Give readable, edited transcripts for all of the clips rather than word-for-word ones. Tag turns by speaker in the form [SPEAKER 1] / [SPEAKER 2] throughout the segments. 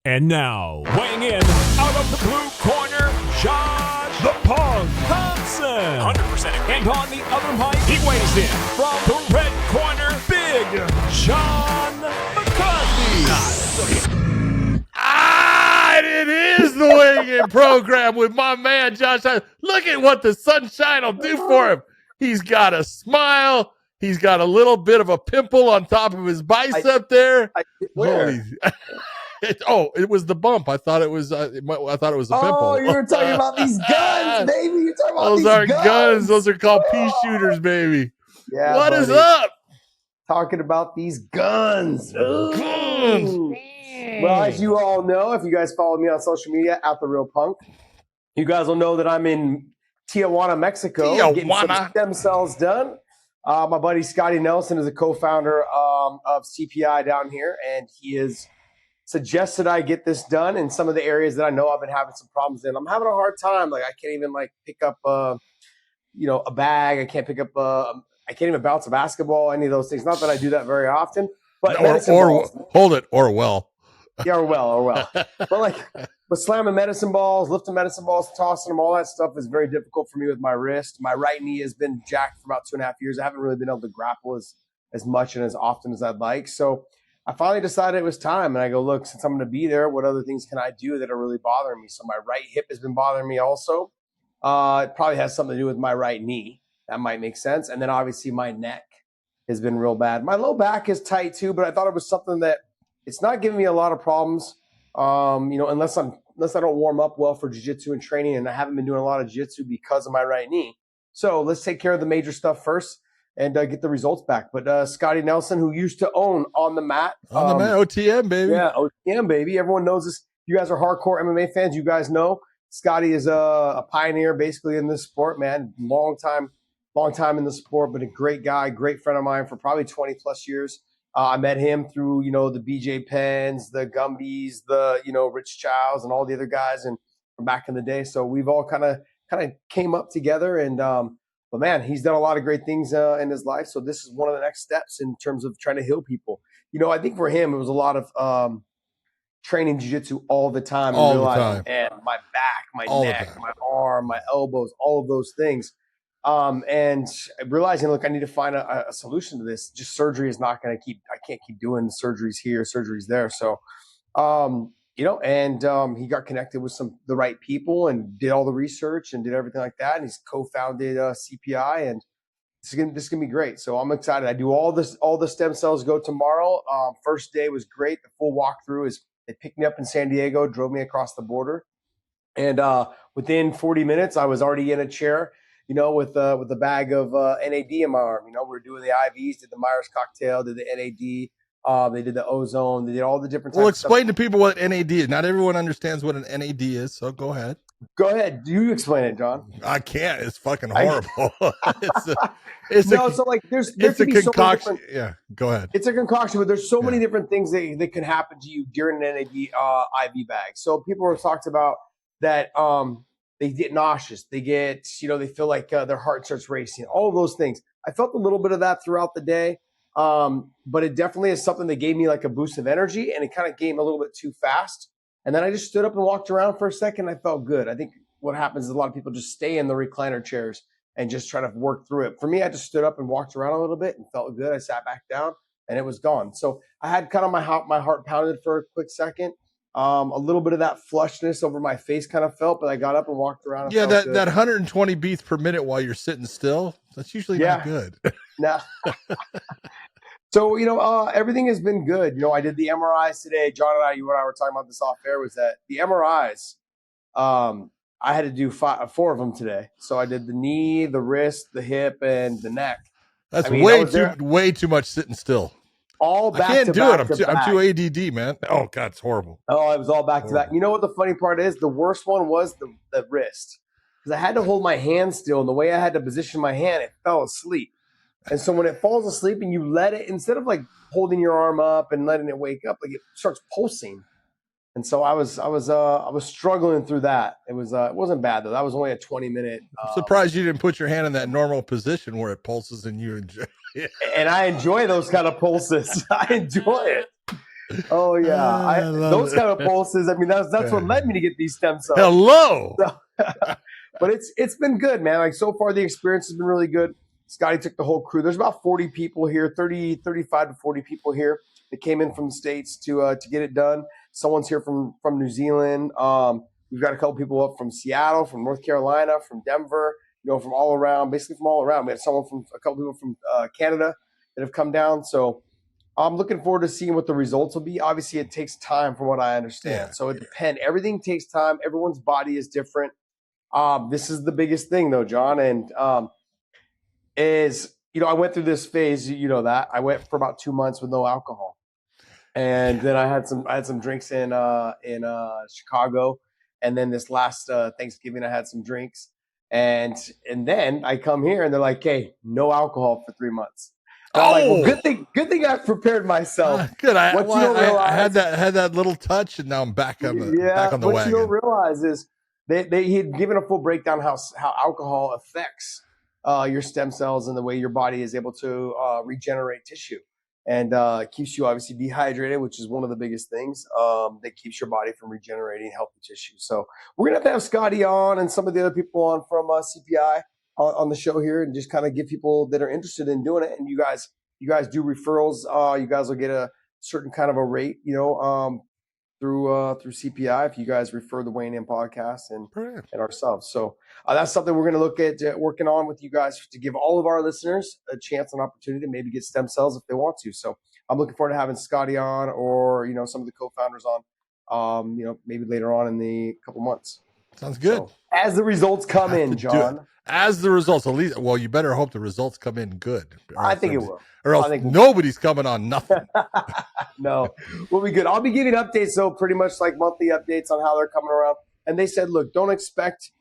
[SPEAKER 1] And now, weighing in out of the blue corner, Josh the Punk Thomson.
[SPEAKER 2] 100% agree.
[SPEAKER 1] And on the other mic, he weighs in from the red corner, Big John McCarthy.
[SPEAKER 3] It is the weighing in program with my man, Josh. Look at what the sunshine will do for him. He's got a smile. He's got a little bit of a pimple on top of his bicep there.
[SPEAKER 2] Where?
[SPEAKER 3] It was the bump. I thought it was. I thought it was a pimple.
[SPEAKER 2] Oh, you were talking about these guns, baby. You're talking about
[SPEAKER 3] those
[SPEAKER 2] these
[SPEAKER 3] aren't guns. Those are called pea
[SPEAKER 2] Oh.
[SPEAKER 3] shooters, baby.
[SPEAKER 2] Yeah,
[SPEAKER 3] What
[SPEAKER 2] buddy.
[SPEAKER 3] is up?
[SPEAKER 2] Talking about these guns.
[SPEAKER 3] Guns.
[SPEAKER 2] Ooh. Well, as you all know, if you guys follow me on social media at The Real Punk, you guys will know that I'm in Tijuana, Mexico, getting some stem cells done. My buddy Scotty Nelson is a co-founder of CPI down here, and he has suggested I get this done in some of the areas that I know I've been having some problems in. I'm having a hard time. Like I can't even pick up a bag. I can't pick up I can't even bounce a basketball, any of those things. Not that I do that very often, but
[SPEAKER 3] or well.
[SPEAKER 2] Yeah, or well. But slamming medicine balls, lifting medicine balls, tossing them, all that stuff is very difficult for me with my wrist. My right knee has been jacked for about 2.5 years. I haven't really been able to grapple as much and as often as I'd like. So I finally decided it was time. And I go, look, since I'm going to be there, what other things can I do that are really bothering me? So my right hip has been bothering me also. It probably has something to do with my right knee. That might make sense. And then obviously my neck has been real bad. My low back is tight too, but I thought it was something that it's not giving me a lot of problems. Unless I don't warm up well for jiu-jitsu and training, and I haven't been doing a lot of jiu-jitsu because of my right knee. So let's take care of the major stuff first and get the results back. But Scotty Nelson, who used to own On the Mat.
[SPEAKER 3] OTM, baby.
[SPEAKER 2] Yeah, OTM, baby. Everyone knows this. You guys are hardcore MMA fans. You guys know Scotty is a pioneer basically in this sport, man. Long time in the sport, but a great guy, great friend of mine for probably 20 plus years. I met him through, the BJ Penns, the Gumbies, the, Rich Childs and all the other guys and from back in the day. So we've all kind of came up together and, but man, he's done a lot of great things in his life. So this is one of the next steps in terms of trying to heal people. I think for him, it was a lot of training jiu-jitsu all the time.
[SPEAKER 3] All the time.
[SPEAKER 2] And my back, my
[SPEAKER 3] all
[SPEAKER 2] neck, my arm, my elbows, all of those things. And realizing, look, I need to find a solution to this. Just surgery is not going to I can't keep doing surgeries here, surgeries there. So, he got connected with the right people and did all the research and did everything like that. And he's co-founded CPI, and this is gonna be great. So I'm excited. I do all the stem cells go tomorrow. First day was great. The full walkthrough is they picked me up in San Diego, drove me across the border. And within 40 minutes, I was already in a chair, with the bag of NAD in my arm. We were doing the IVs, did the Myers cocktail, did the NAD. They did the ozone. They did all the different types.
[SPEAKER 3] Well, explain to people what NAD is. Not everyone understands what an NAD is, so go ahead.
[SPEAKER 2] Go ahead. You explain it, John.
[SPEAKER 3] I can't. It's fucking horrible.
[SPEAKER 2] It's a
[SPEAKER 3] concoction. Yeah, go ahead.
[SPEAKER 2] It's a concoction, but there's so many different things that can happen to you during an NAD IV bag. So people have talked about that. They get nauseous. They get, they feel like their heart starts racing. All of those things. I felt a little bit of that throughout the day. But it definitely is something that gave me like a boost of energy, and it kind of came a little bit too fast. And then I just stood up and walked around for a second. I felt good. I think what happens is a lot of people just stay in the recliner chairs and just try to work through it. For me, I just stood up and walked around a little bit and felt good. I sat back down and it was gone. So I had kind of my heart pounded for a quick second. A little bit of that flushness over my face kind of felt, but I got up and walked around.
[SPEAKER 3] And that 120 beats per minute while you're sitting still, that's usually not good.
[SPEAKER 2] No. So, everything has been good. I did the MRIs today. John and I were talking about this off air, was that the MRIs, I had to do 4 of them today. So I did the knee, the wrist, the hip, and the neck.
[SPEAKER 3] That's way too much sitting still.
[SPEAKER 2] All back to back.
[SPEAKER 3] I can't do it. I'm too ADD, man. Oh God, it's horrible.
[SPEAKER 2] Oh, it was all back to back. You know what the funny part is? The worst one was the wrist, because I had to hold my hand still, and the way I had to position my hand, it fell asleep. And so when it falls asleep and you let it, instead of like holding your arm up and letting it wake up, like it starts pulsing. And so I was struggling through that. It wasn't bad though. That was only a 20-minute.
[SPEAKER 3] I'm surprised you didn't put your hand in that normal position where it pulses and you enjoy it.
[SPEAKER 2] And I enjoy those kind of pulses. I enjoy it. Oh yeah,
[SPEAKER 3] I love
[SPEAKER 2] those
[SPEAKER 3] it.
[SPEAKER 2] kind of pulses. I mean, that's what led me to get these stem cells.
[SPEAKER 3] Hello.
[SPEAKER 2] So, but it's been good, man. Like so far, the experience has been really good. Scotty took the whole crew. There's about 40 people here, 35 to 40 people here that came in from the States to get it done. Someone's here from New Zealand. We've got a couple people up from Seattle, from North Carolina, from Denver, from all around, basically from all around. We had a couple people from Canada that have come down. So I'm looking forward to seeing what the results will be. Obviously, it takes time from what I understand.
[SPEAKER 3] Yeah.
[SPEAKER 2] So it depends. Everything takes time. Everyone's body is different. This is the biggest thing, though, John, and I went through this phase. That I went for about 2 months with no alcohol, and then I had some drinks in Chicago, and then this last Thanksgiving I had some drinks, and then I come here and they're like, "Hey, no alcohol for 3 months." And I'm like, well, good thing I prepared myself.
[SPEAKER 3] Good. I had that little touch, and now I'm back on the wagon.
[SPEAKER 2] What you don't realize is he had given a full breakdown how alcohol affects your stem cells and the way your body is able to regenerate tissue, and keeps you obviously dehydrated, which is one of the biggest things that keeps your body from regenerating healthy tissue. So we're gonna have Scotty on and some of the other people on from CPI on the show here, and just kind of give people that are interested in doing it. And you guys do referrals. You guys will get a certain kind of a rate, through CPI if you guys refer the Weighing In podcast and ourselves. So that's something we're going to look at working on with you guys to give all of our listeners a chance and opportunity to maybe get stem cells if they want to. So I'm looking forward to having Scotty on, or some of the co-founders on, maybe later on in the couple months.
[SPEAKER 3] Sounds good.
[SPEAKER 2] So, as the results come in, John.
[SPEAKER 3] As the results, at least, well, you better hope the results come in good.
[SPEAKER 2] I think it will.
[SPEAKER 3] Or else nobody's coming on nothing.
[SPEAKER 2] No, we'll be good. I'll be giving updates, though, pretty much like monthly updates on how they're coming around. And they said, look, don't expect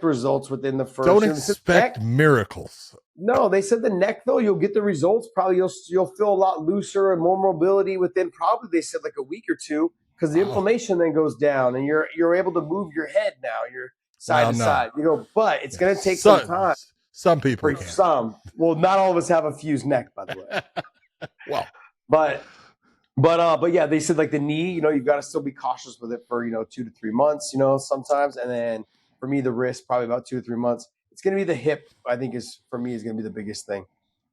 [SPEAKER 2] results within the first.
[SPEAKER 3] Don't expect miracles.
[SPEAKER 2] No, they said the neck, though, you'll get the results. Probably you'll feel a lot looser and more mobility within probably, they said, like a week or two, because the inflammation then goes down and you're able to move your head now. You're side to side, but it's going to take some time.
[SPEAKER 3] Some people
[SPEAKER 2] can. Some. Well, not all of us have a fused neck, by the way.
[SPEAKER 3] Well,
[SPEAKER 2] but yeah, they said like the knee, you've got to still be cautious with it for, 2 to 3 months, sometimes. And then for me, the wrist, probably about 2 or 3 months. It's going to be the hip, I think is going to be the biggest thing.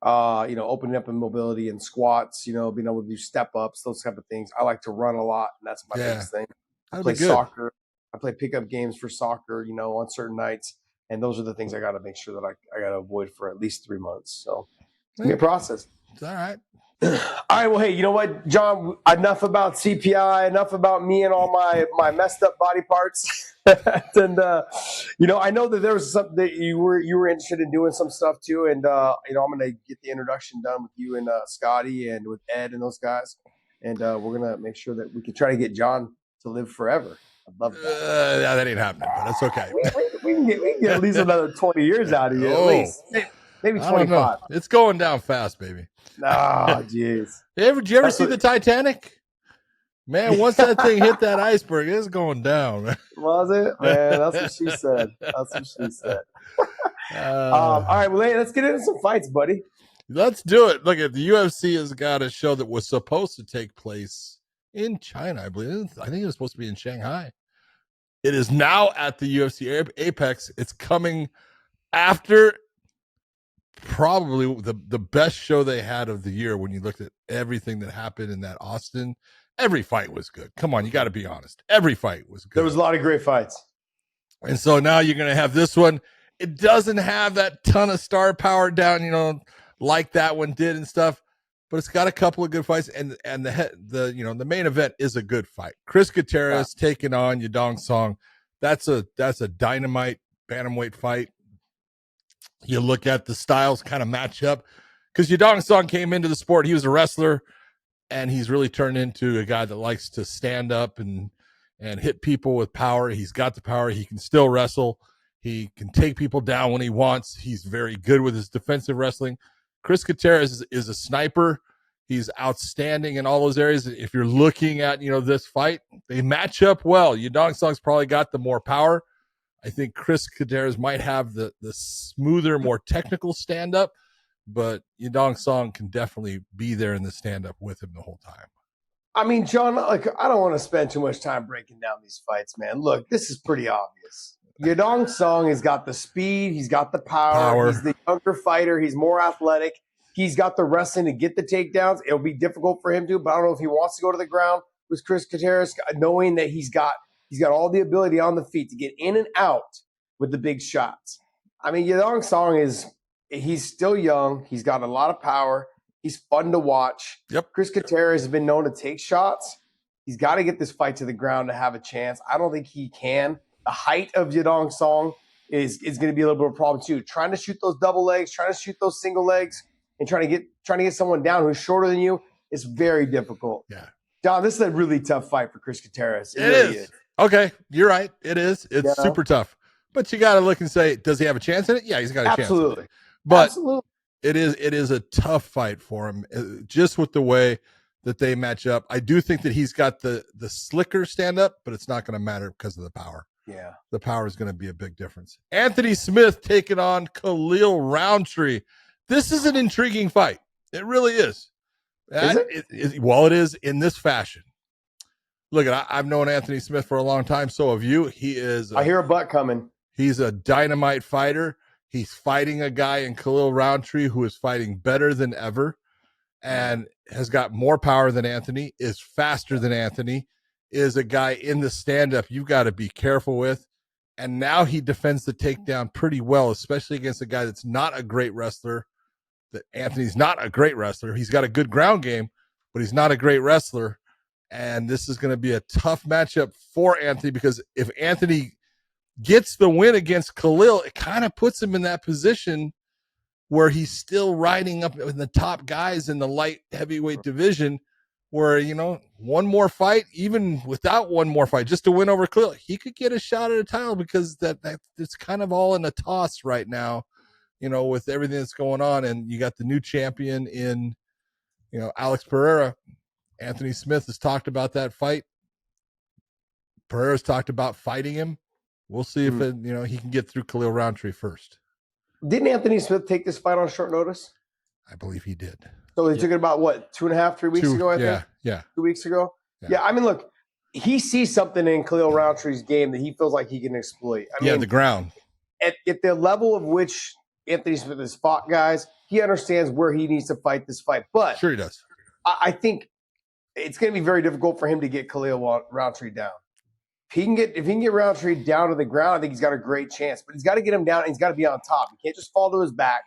[SPEAKER 2] Opening up in mobility and squats, being able to do step ups, those type of things. I like to run a lot, and that's my biggest thing. I play soccer. I play pickup games for soccer, on certain nights. And those are the things I got to make sure that I got to avoid for at least 3 months. So it's going to be a process.
[SPEAKER 3] It's all right.
[SPEAKER 2] All right. Well, hey, you know what, John, enough about CPI, enough about me and all my messed up body parts. And, I know that there was something that you were interested in doing some stuff too. And, I'm going to get the introduction done with you and Scotty and with Ed and those guys. And we're going to make sure that we can try to get John to live forever. I'd love that.
[SPEAKER 3] Yeah, that ain't happening, but that's okay.
[SPEAKER 2] We can get at least another 20 years out of you. At least. Maybe 25.
[SPEAKER 3] It's going down fast, baby.
[SPEAKER 2] Oh, jeez.
[SPEAKER 3] Did you ever see the Titanic? Man, once that thing hit that iceberg, it's going down.
[SPEAKER 2] Was it? Man, that's what she said. All right, well, hey, let's get into some fights, buddy.
[SPEAKER 3] Let's do it. Look, the UFC has got a show that was supposed to take place in China, I believe. I think it was supposed to be in Shanghai. It is now at the UFC Apex. It's coming after probably the best show they had of the year when you looked at everything that happened in that Austin. Every fight was good. Come on, you got to be honest. Every fight was good.
[SPEAKER 2] There was a lot of great fights.
[SPEAKER 3] And so now you're going to have this one. It doesn't have that ton of star power down, like that one did and stuff. But it's got a couple of good fights, and the main event is a good fight. Chris Gutierrez taking on Yadong Song. That's a dynamite bantamweight fight. You look at the styles kind of match up because Yadong Song came into the sport. He was a wrestler, and he's really turned into a guy that likes to stand up and hit people with power. He's got the power. He can still wrestle. He can take people down when he wants. He's very good with his defensive wrestling. Chris Gutierrez is a sniper. He's outstanding in all those areas. If you're looking at, this fight, they match up well. Yadong Song's probably got the more power. I think Chris Gutierrez might have the smoother, more technical stand-up, but Yadong Song can definitely be there in the stand-up with him the whole time.
[SPEAKER 2] I mean, John, like, I don't want to spend too much time breaking down these fights, man. Look, this is pretty obvious. Yadong Song has got the speed. He's got the power. He's the younger fighter. He's more athletic. He's got the wrestling to get the takedowns. It'll be difficult for him to, but I don't know if he wants to go to the ground with Chris Contreras, knowing that he's got all the ability on the feet to get in and out with the big shots. I mean, Yadong Song he's still young. He's got a lot of power. He's fun to watch.
[SPEAKER 3] Yep.
[SPEAKER 2] Chris Contreras has been known to take shots. He's got to get this fight to the ground to have a chance. I don't think he can. The height of Yadong Song is going to be a little bit of a problem too. Trying to shoot those double legs, trying to shoot those single legs, and trying to get someone down who's shorter than you is very difficult.
[SPEAKER 3] Yeah.
[SPEAKER 2] John, this is a really tough fight for Chris Contreras.
[SPEAKER 3] It really is. Okay, you're right. It is. It's super tough. But you got to look and say, does he have a chance in it? Yeah, he's got a chance.
[SPEAKER 2] Absolutely.
[SPEAKER 3] But
[SPEAKER 2] Absolutely.
[SPEAKER 3] it is a tough fight for him, just with the way that they match up. I do think that he's got the slicker stand up, but it's not going to matter because of the power.
[SPEAKER 2] Yeah.
[SPEAKER 3] The power is going to be a big difference. Anthony Smith taking on Khalil Roundtree. This is an intriguing fight. It really is. Well, it is in this fashion. Look, I've known Anthony Smith for a long time. So have you.
[SPEAKER 2] I hear a butt coming.
[SPEAKER 3] He's a dynamite fighter. He's fighting a guy in Khalil Roundtree who is fighting better than ever and has got more power than Anthony, is faster than Anthony, is a guy in the stand-up you've got to be careful with. And now he defends the takedown pretty well, especially against a guy that's not a great wrestler. That Anthony's not a great wrestler. He's got a good ground game, but he's not a great wrestler. And this is going to be a tough matchup for Anthony because if Anthony gets the win against Khalil, it kind of puts him in that position where he's still riding up in the top guys in the light heavyweight division where, one more fight, even without one more fight, just to win over Khalil, he could get a shot at a title because that it's kind of all in a toss right now, with everything that's going on. And you got the new champion in, Alex Pereira. Anthony Smith has talked about that fight. Pereira's talked about fighting him. We'll see if he can get through Khalil Roundtree first. Didn't
[SPEAKER 2] Anthony Smith take this fight on short notice?
[SPEAKER 3] I believe he did.
[SPEAKER 2] So he took it about 2.5, 3 weeks ago, I think?
[SPEAKER 3] Yeah.
[SPEAKER 2] 2 weeks ago? Yeah, I mean, look, he sees something in Khalil Roundtree's game that he feels like he can exploit. I mean,
[SPEAKER 3] the ground.
[SPEAKER 2] At the level of which Anthony Smith has fought guys, he understands where he needs to fight this fight. But
[SPEAKER 3] sure he does.
[SPEAKER 2] I think it's going to be very difficult for him to get Khalil Roundtree down. If he can get Roundtree down to the ground, I think he's got a great chance. But he's got to get him down, and he's got to be on top. He can't just fall to his back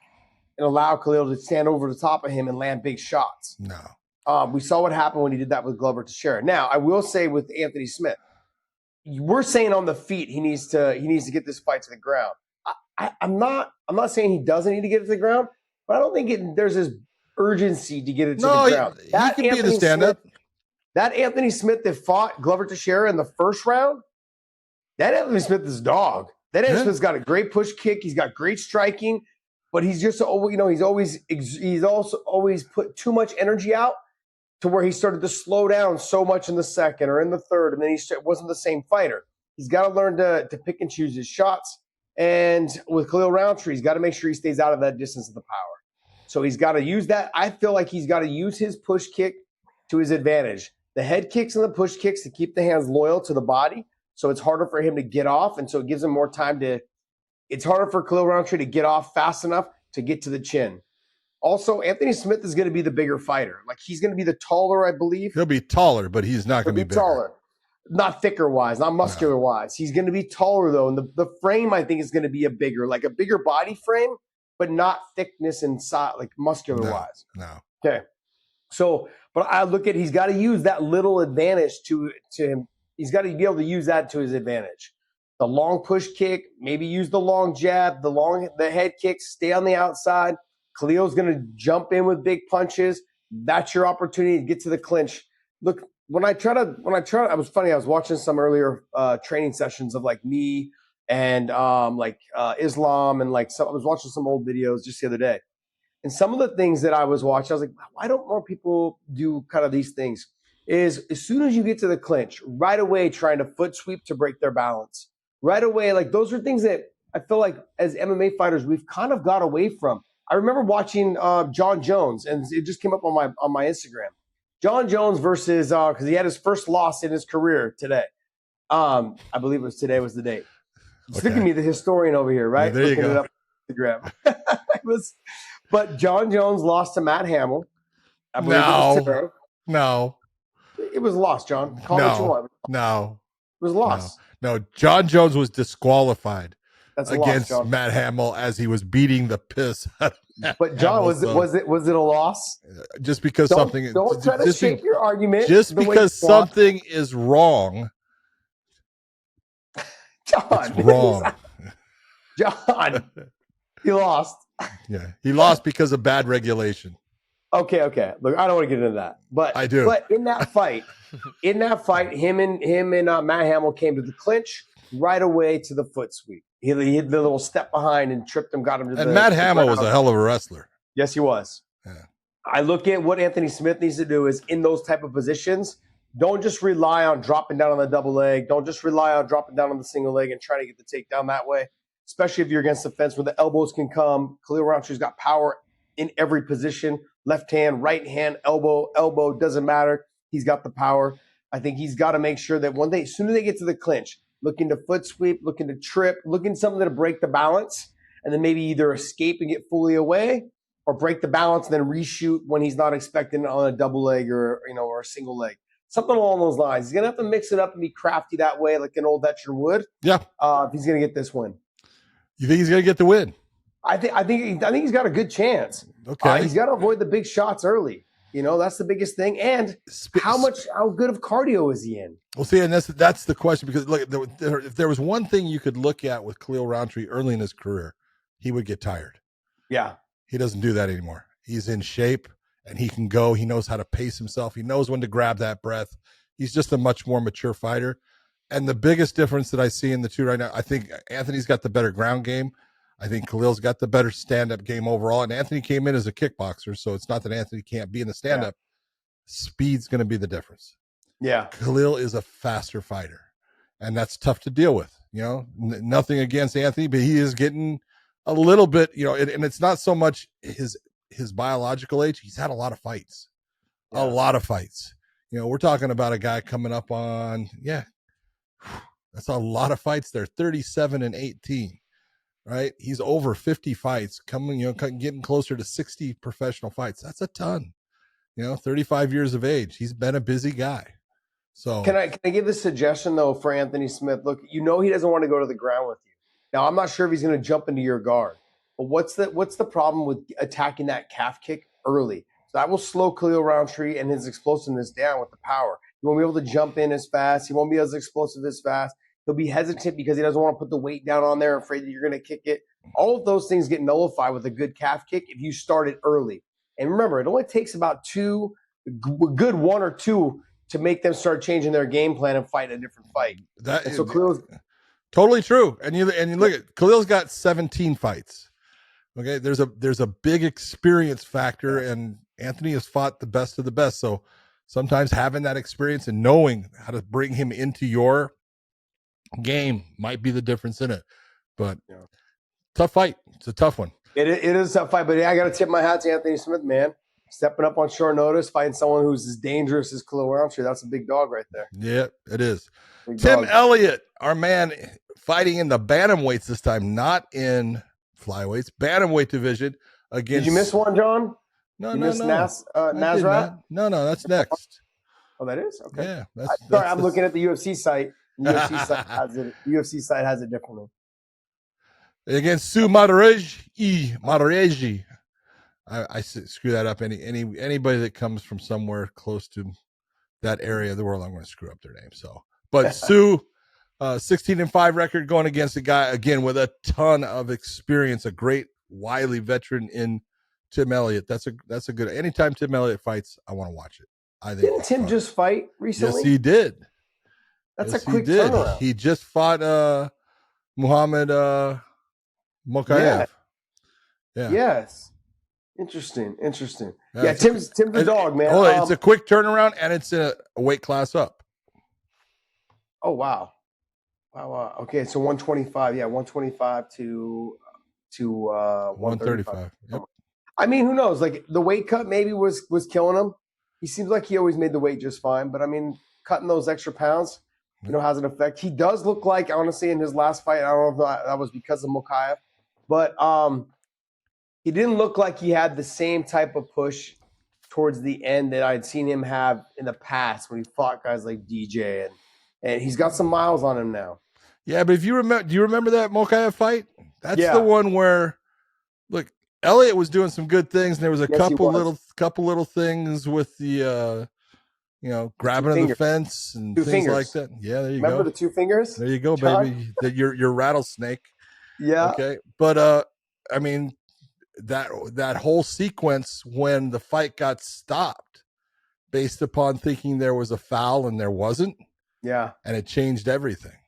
[SPEAKER 2] and allow Khalil to stand over the top of him and land big shots.
[SPEAKER 3] No.
[SPEAKER 2] We saw what happened when he did that with Glover Teixeira. Now, I will say with Anthony Smith, we're saying on the feet he needs to get this fight to the ground. I'm not saying he doesn't need to get it to the ground, but I don't think there's this urgency to get it to the ground.
[SPEAKER 3] He can be the stand-up.
[SPEAKER 2] That Anthony Smith that fought Glover Teixeira in the first round, that Anthony Smith is dog. That Anthony Smith's got a great push kick. He's got great striking, but he's just he's also always put too much energy out to where he started to slow down so much in the second or in the third, and then he wasn't the same fighter. He's got to learn to pick and choose his shots. And with Khalil Roundtree, he's got to make sure he stays out of that distance of the power. So he's got to use that. I feel like he's got to use his push kick to his advantage. The head kicks and the push kicks to keep the hands loyal to the body. So it's harder for him to get off. And so it gives him more time it's harder for Khalil Roundtree to get off fast enough to get to the chin. Also, Anthony Smith is going to be the bigger fighter. Like he's going to be the taller, I believe.
[SPEAKER 3] He'll be taller, but he's not going to be bigger.
[SPEAKER 2] Taller. Not thicker wise, not muscular wise. He's going to be taller though. And the frame, I think, is going to be a bigger body frame, but not thickness and size, like muscular wise.
[SPEAKER 3] No.
[SPEAKER 2] Okay. So, but I look at he's got to use that little advantage to him. He's got to be able to use that to his advantage. The long push kick, maybe use the long jab, the head kicks, stay on the outside. Khalil's going to jump in with big punches. That's your opportunity to get to the clinch. Look, when I was funny. I was watching some earlier training sessions of like me and Islam and I was watching some old videos just the other day. And some of the things that I was watching, I was like, why don't more people do kind of these things? Is as soon as you get to the clinch, right away trying to foot sweep to break their balance. Right away, like those are things that I feel like as MMA fighters, we've kind of got away from. I remember watching Jon Jones, and it just came up on my Instagram. Jon Jones versus because he had his first loss in his career today. I believe it was today was the date. Just look at me, the historian over here, right?
[SPEAKER 3] Yeah, there you
[SPEAKER 2] Looking
[SPEAKER 3] go.
[SPEAKER 2] it up on Instagram. But Jon Jones lost to Matt Hamill. I believe it was today.
[SPEAKER 3] No.
[SPEAKER 2] It was lost, John. Call it what you want.
[SPEAKER 3] No.
[SPEAKER 2] It was lost.
[SPEAKER 3] No. Jon Jones was disqualified
[SPEAKER 2] That's
[SPEAKER 3] against
[SPEAKER 2] loss, John.
[SPEAKER 3] Matt Hamill as he was beating the piss out of Matt
[SPEAKER 2] But John,
[SPEAKER 3] Hamill,
[SPEAKER 2] was it a loss?
[SPEAKER 3] Just because
[SPEAKER 2] Don't try to shape your argument.
[SPEAKER 3] Just because something is wrong.
[SPEAKER 2] John,
[SPEAKER 3] it's wrong.
[SPEAKER 2] John, he lost.
[SPEAKER 3] Yeah, he lost because of bad regulation.
[SPEAKER 2] Okay. Look, I don't want to get into that, but
[SPEAKER 3] I do.
[SPEAKER 2] But in that fight, him and Matt Hamill came to the clinch right away to the foot sweep. He hit the little step behind and tripped him, got him to
[SPEAKER 3] and Matt Hamill was a hell of a wrestler.
[SPEAKER 2] Yes, he was.
[SPEAKER 3] Yeah.
[SPEAKER 2] I look at what Anthony Smith needs to do is in those type of positions, don't just rely on dropping down on the double leg. Don't just rely on dropping down on the single leg and trying to get the takedown that way, especially if you're against the fence where the elbows can come. Khalil Rountree got power in every position. Left hand, right hand, elbow, doesn't matter. He's got the power. I think he's got to make sure that as soon as they get to the clinch, looking to foot sweep, looking to trip, looking something to break the balance, and then maybe either escape and get fully away or break the balance and then reshoot when he's not expecting it on a double leg or a single leg. Something along those lines. He's going to have to mix it up and be crafty that way like an old veteran would.
[SPEAKER 3] Yeah.
[SPEAKER 2] If he's going to get this win. You
[SPEAKER 3] think he's going to get the win?
[SPEAKER 2] I think he's got a good chance.
[SPEAKER 3] Okay.
[SPEAKER 2] He's got to avoid the big shots early. That's the biggest thing. And how good of cardio is he in?
[SPEAKER 3] Well, see, and that's the question, because look, if there was one thing you could look at with Khalil Rountree early in his career, he would get tired.
[SPEAKER 2] Yeah.
[SPEAKER 3] He doesn't do that anymore. He's in shape and he can go. He knows how to pace himself. He knows when to grab that breath. He's just a much more mature fighter. And the biggest difference that I see in the two right now, I think Anthony's got the better ground game. I think Khalil's got the better stand-up game overall. And Anthony came in as a kickboxer, so it's not that Anthony can't be in the stand-up. Yeah. Speed's going to be the difference.
[SPEAKER 2] Yeah.
[SPEAKER 3] Khalil is a faster fighter, and that's tough to deal with. Nothing against Anthony, but he is getting a little bit, and it's not so much his biological age. He's had a lot of fights. Yeah. A lot of fights. We're talking about a guy coming up on, that's a lot of fights there, 37 and 18. Right, he's over 50 fights, getting closer to 60 professional fights. That's a ton. 35 years of age. He's been a busy guy. So
[SPEAKER 2] can I give this suggestion though for Anthony Smith? Look, he doesn't want to go to the ground with you. Now, I'm not sure if he's going to jump into your guard, but what's the problem with attacking that calf kick early? So that will slow Khalil Rountree and his explosiveness down with the power. He won't be able to jump in as fast. He won't be as explosive as fast. He'll be hesitant because he doesn't want to put the weight down on there, afraid that you're going to kick it. All of those things get nullified with a good calf kick if you start it early. And remember, it only takes about good one or two to make them start changing their game plan and fight a different fight. So Khalil's
[SPEAKER 3] totally true. And you look at Khalil's got 17 fights. Okay, there's a big experience factor, and Anthony has fought the best of the best. So sometimes having that experience and knowing how to bring him into your game might be the difference in it. But tough fight. It's a tough one.
[SPEAKER 2] It is a tough fight, but I got to tip my hat to Anthony Smith, man. Stepping up on short notice, fighting someone who's as dangerous as Khalil Rountree. That's a big dog right there.
[SPEAKER 3] Yeah, it is.
[SPEAKER 2] Big
[SPEAKER 3] Tim
[SPEAKER 2] dog.
[SPEAKER 3] Elliott, our man, fighting in the bantamweights this time, not in flyweights, bantamweight division against.
[SPEAKER 2] Did you miss one, John?
[SPEAKER 3] No.
[SPEAKER 2] Nasrat?
[SPEAKER 3] No, that's next.
[SPEAKER 2] Oh, that is? Okay.
[SPEAKER 3] Yeah.
[SPEAKER 2] Sorry, I'm looking at the UFC site. The UFC site has it differently.
[SPEAKER 3] Against Sue Mareji. I screw that up. Anybody that comes from somewhere close to that area of the world, I'm going to screw up their name. So, but Sue, 16-5 record going against a guy again with a ton of experience, a great wily veteran in Tim Elliott. That's a good. Anytime Tim Elliott fights, I want to watch it. I think.
[SPEAKER 2] Didn't Tim just fight recently?
[SPEAKER 3] Yes, he did.
[SPEAKER 2] That's a quick turnaround.
[SPEAKER 3] He just fought Muhammad Mokaev. Yeah.
[SPEAKER 2] Yes. Interesting. Yeah, Tim's the dog, man.
[SPEAKER 3] It's a quick turnaround, and it's a weight class up.
[SPEAKER 2] Oh, wow. Okay, so 125. Yeah, 125 to 135.
[SPEAKER 3] 135. Yep.
[SPEAKER 2] I mean, who knows? Like the weight cut maybe was killing him. he seems like he always made the weight just fine. But I mean, cutting those extra pounds, has an effect. He does look like, honestly, in his last fight, I don't know if that was because of Mokaev, but he didn't look like he had the same type of push towards the end that I'd seen him have in the past when he fought guys like DJ, and he's got some miles on him now.
[SPEAKER 3] Yeah, but do you remember that Mokaev fight? That's the one where, look, Elliott was doing some good things, and there was a couple little things with the grabbing of the fence and things like that. Yeah, there you go.
[SPEAKER 2] Remember the 2 fingers?
[SPEAKER 3] There you go, John? Baby. Your rattlesnake.
[SPEAKER 2] Yeah.
[SPEAKER 3] Okay. But I mean, that whole sequence when the fight got stopped based upon thinking there was a foul and there wasn't.
[SPEAKER 2] Yeah.
[SPEAKER 3] And it changed everything.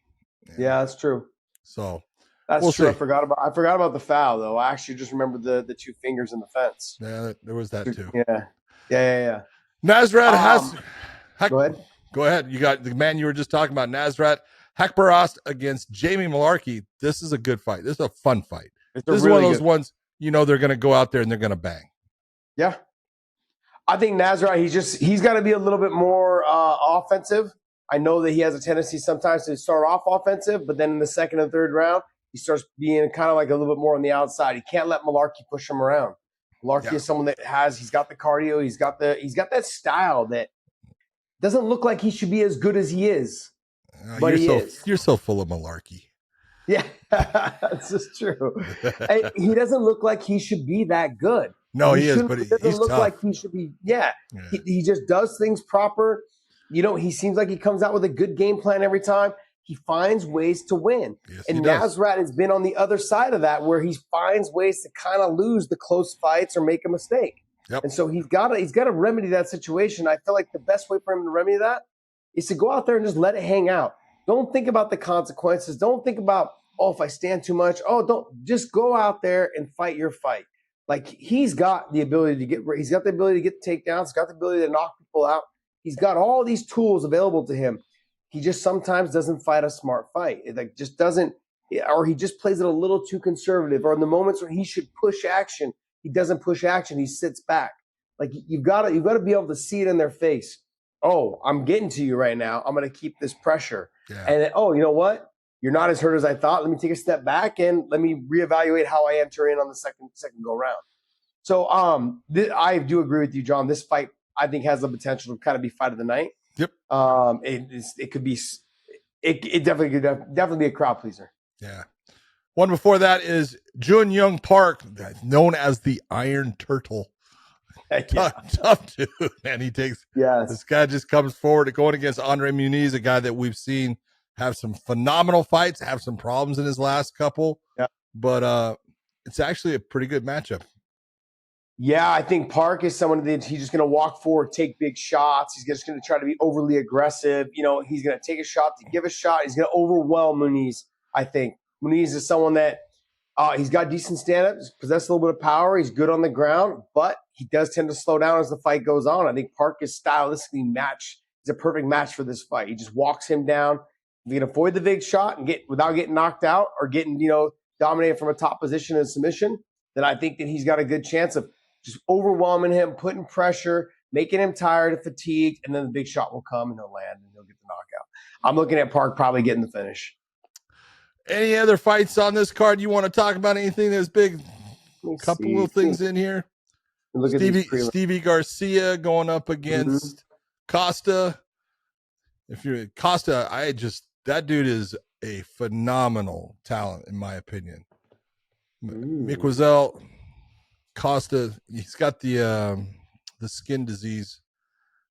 [SPEAKER 2] Yeah, that's true.
[SPEAKER 3] So
[SPEAKER 2] that's true. See. I forgot about the foul though. I actually just remembered the 2 fingers in the fence.
[SPEAKER 3] Yeah, there was that too.
[SPEAKER 2] Yeah.
[SPEAKER 3] Nasrat has
[SPEAKER 2] Go ahead.
[SPEAKER 3] You got the man you were just talking about, Nasrat Haqparast against Jamie Malarkey. This is a good fight. This is a fun fight. This is one of those ones, they're going to go out there and they're going to bang.
[SPEAKER 2] Yeah. I think Nasrat, he's got to be a little bit more offensive. I know that he has a tendency sometimes to start off offensive, but then in the second and third round, he starts being kind of like a little bit more on the outside. He can't let Malarkey push him around. Malarkey is someone that he's got the cardio, he's got that style that doesn't look like he should be as good as he is. But
[SPEAKER 3] you're so full of malarkey.
[SPEAKER 2] Yeah, that's just true. He doesn't look like he should be that good.
[SPEAKER 3] No, he is, but
[SPEAKER 2] he doesn't look
[SPEAKER 3] tough.
[SPEAKER 2] like he should be. Yeah. He just does things proper. He seems like he comes out with a good game plan every time. He finds ways to win. Yes, and Nasrat has been on the other side of that, where he finds ways to kind of lose the close fights or make a mistake.
[SPEAKER 3] Yep.
[SPEAKER 2] And so he's got to remedy that situation. I feel like the best way for him to remedy that is to go out there and just let it hang out. Don't think about the consequences. Don't think about, if I stand too much. Just go out there and fight your fight. Like, he's got the ability to get takedowns. He's got the ability to knock people out. He's got all these tools available to him. He just sometimes doesn't fight a smart fight. It just doesn't, or he just plays it a little too conservative. Or in the moments where he should push action, he doesn't push action. He sits back. Like, you've got to be able to see it in their face. Oh, I'm getting to you right now. I'm going to keep this pressure.
[SPEAKER 3] Yeah.
[SPEAKER 2] And then, you know what? You're not as hurt as I thought. Let me take a step back and let me reevaluate how I enter in on the second go round. So I do agree with you, John. This fight, I think, has the potential to kind of be fight of the night.
[SPEAKER 3] Yep.
[SPEAKER 2] It could be. It definitely could be a crowd pleaser.
[SPEAKER 3] Yeah. One before that is Jun Young Park, known as the Iron Turtle.
[SPEAKER 2] Yeah.
[SPEAKER 3] Tough dude, man. This guy just comes forward going against Andre Muniz, a guy that we've seen have some phenomenal fights, have some problems in his last couple.
[SPEAKER 2] Yeah.
[SPEAKER 3] But it's actually a pretty good matchup.
[SPEAKER 2] Yeah, I think Park is someone that he's just going to walk forward, take big shots. He's just going to try to be overly aggressive. He's going to take a shot to give a shot. He's going to overwhelm Muniz, I think. Muniz is someone that he's got decent stand-ups, possesses a little bit of power. He's good on the ground, but he does tend to slow down as the fight goes on. I think Park is stylistically matched. He's a perfect match for this fight. He just walks him down. If he can avoid the big shot and without getting knocked out or getting, dominated from a top position in submission, then I think that he's got a good chance of just overwhelming him, putting pressure, making him tired and fatigued, and then the big shot will come and he'll land and he'll get the knockout. I'm looking at Park probably getting the finish.
[SPEAKER 3] Any other fights on this card you want to talk about? Anything that's big? Couple of things in here. Stevie Garcia going up against Costa. If you're Costa, that dude is a phenomenal talent in my opinion. Miquel Costa, he's got the skin disease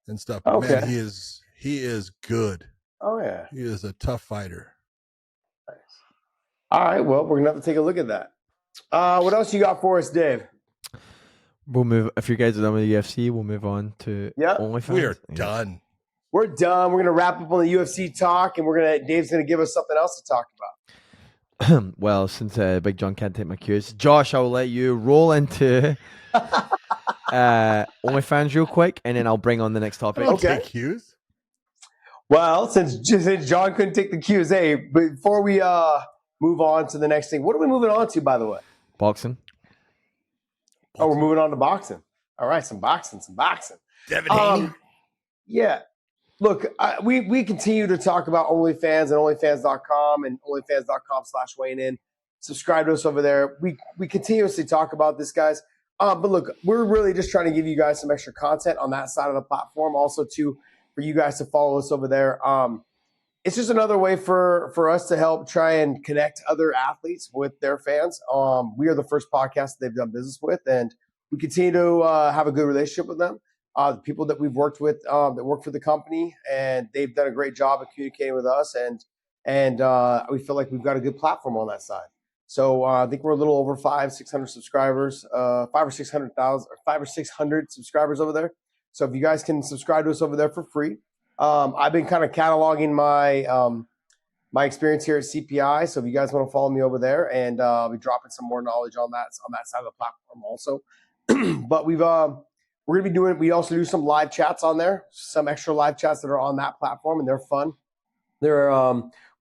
[SPEAKER 3] and stuff.
[SPEAKER 2] Okay.
[SPEAKER 3] Man, he is good.
[SPEAKER 2] Oh yeah.
[SPEAKER 3] He is a tough fighter.
[SPEAKER 2] Nice. All right, well, we're gonna have to take a look at that. What else you got for us, Dave?
[SPEAKER 4] We'll move. If you guys are done with the UFC, we'll move on to OnlyFans.
[SPEAKER 3] We are done.
[SPEAKER 2] We're done. We're gonna wrap up on the UFC talk, and Dave's gonna give us something else to talk about.
[SPEAKER 4] Well, since Big John can't take my cues, Josh, I will let you roll into OnlyFans real quick, and then I'll bring on the next topic.
[SPEAKER 3] Okay. Take cues.
[SPEAKER 2] Well, since John couldn't take the cues, but before we move on to the next thing, what are we moving on to, by the way?
[SPEAKER 4] Boxing.
[SPEAKER 2] Oh, we're moving on to boxing. All right, some boxing.
[SPEAKER 3] Devin Haney?
[SPEAKER 2] Yeah. Look, we continue to talk about OnlyFans and OnlyFans.com and OnlyFans.com/weighing in. Subscribe to us over there. We continuously talk about this, guys. But look, we're really just trying to give you guys some extra content on that side of the platform. Also, too, for you guys to follow us over there. It's just another way for us to help try and connect other athletes with their fans. We are the first podcast they've done business with, and we continue to have a good relationship with them. The people that we've worked with that work for the company, and they've done a great job of communicating with us, and we feel like we've got a good platform on that side. So I think we're a little over 500-600 subscribers, 500 subscribers over there. So if you guys can subscribe to us over there for free. I've been kind of cataloging my experience here at CPI. So if you guys want to follow me over there, and I'll be dropping some more knowledge on that side of the platform also. But we're going to be doing, we also do some live chats on there, some extra live chats that are on that platform, and they're fun. We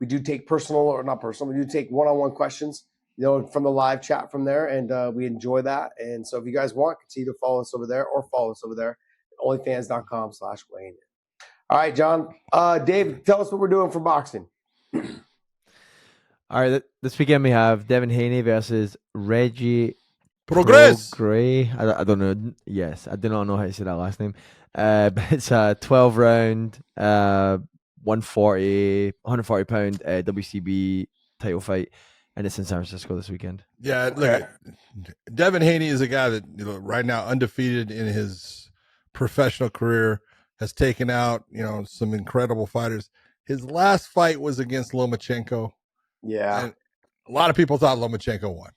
[SPEAKER 2] do take we do take one-on-one questions, from the live chat from there, and we enjoy that. And so if you guys want, continue to follow us over there or follow us over there, onlyfans.com/weighing in. All right, John. Dave, tell us what we're doing for boxing.
[SPEAKER 4] All right, this weekend we have Devin Haney versus Reggie
[SPEAKER 3] Prograis.
[SPEAKER 4] I don't know. Yes, I do not know how to say that last name. But it's a 12-round, 140 pound WCB title fight, and it's in San Francisco this weekend.
[SPEAKER 3] Yeah, look, Devin Haney is a guy that right now undefeated in his professional career, has taken out some incredible fighters. His last fight was against Lomachenko.
[SPEAKER 2] Yeah,
[SPEAKER 3] and a lot of people thought Lomachenko won.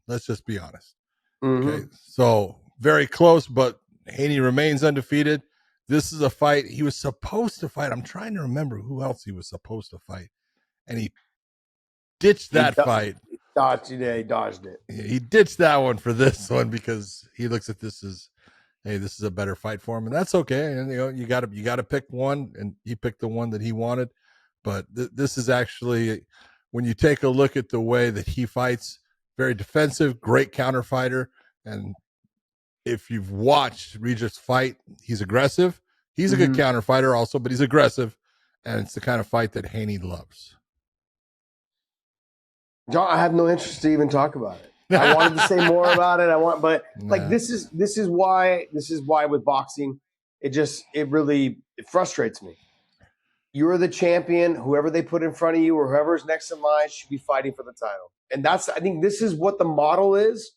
[SPEAKER 3] Let's just be honest.
[SPEAKER 2] Mm-hmm.
[SPEAKER 3] Okay, so very close, but Haney remains undefeated. This is a fight he was supposed to fight. I'm trying to remember who else he was supposed to fight, and he ditched that fight.
[SPEAKER 2] He dodged it.
[SPEAKER 3] He ditched that one for this one because he looks at this as, hey, this is a better fight for him, and that's okay. And you got to pick one, and he picked the one that he wanted. But this is actually, when you take a look at the way that he fights, very defensive, great counter fighter. And if you've watched Regis fight, he's aggressive. He's a good counter fighter also, but he's aggressive. And it's the kind of fight that Haney loves.
[SPEAKER 2] John, I have no interest to even talk about it. I wanted to say more about it. This is why with boxing, it really frustrates me. You're the champion. Whoever they put in front of you or whoever's next in line should be fighting for the title. And I think this is what the model is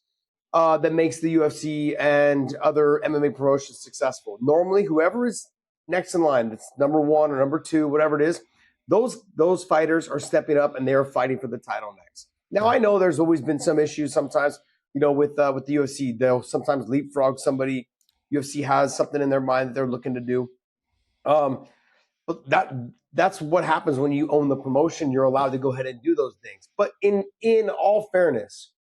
[SPEAKER 2] that makes the UFC and other MMA promotions successful. Normally, whoever is next in line, that's number one or number two, whatever it is, those fighters are stepping up and they're fighting for the title next. Now, I know there's always been some issues sometimes, with the UFC. They'll sometimes leapfrog somebody. UFC has something in their mind that they're looking to do. But that's what happens when you own the promotion. You're allowed to go ahead and do those things. But in all fairness,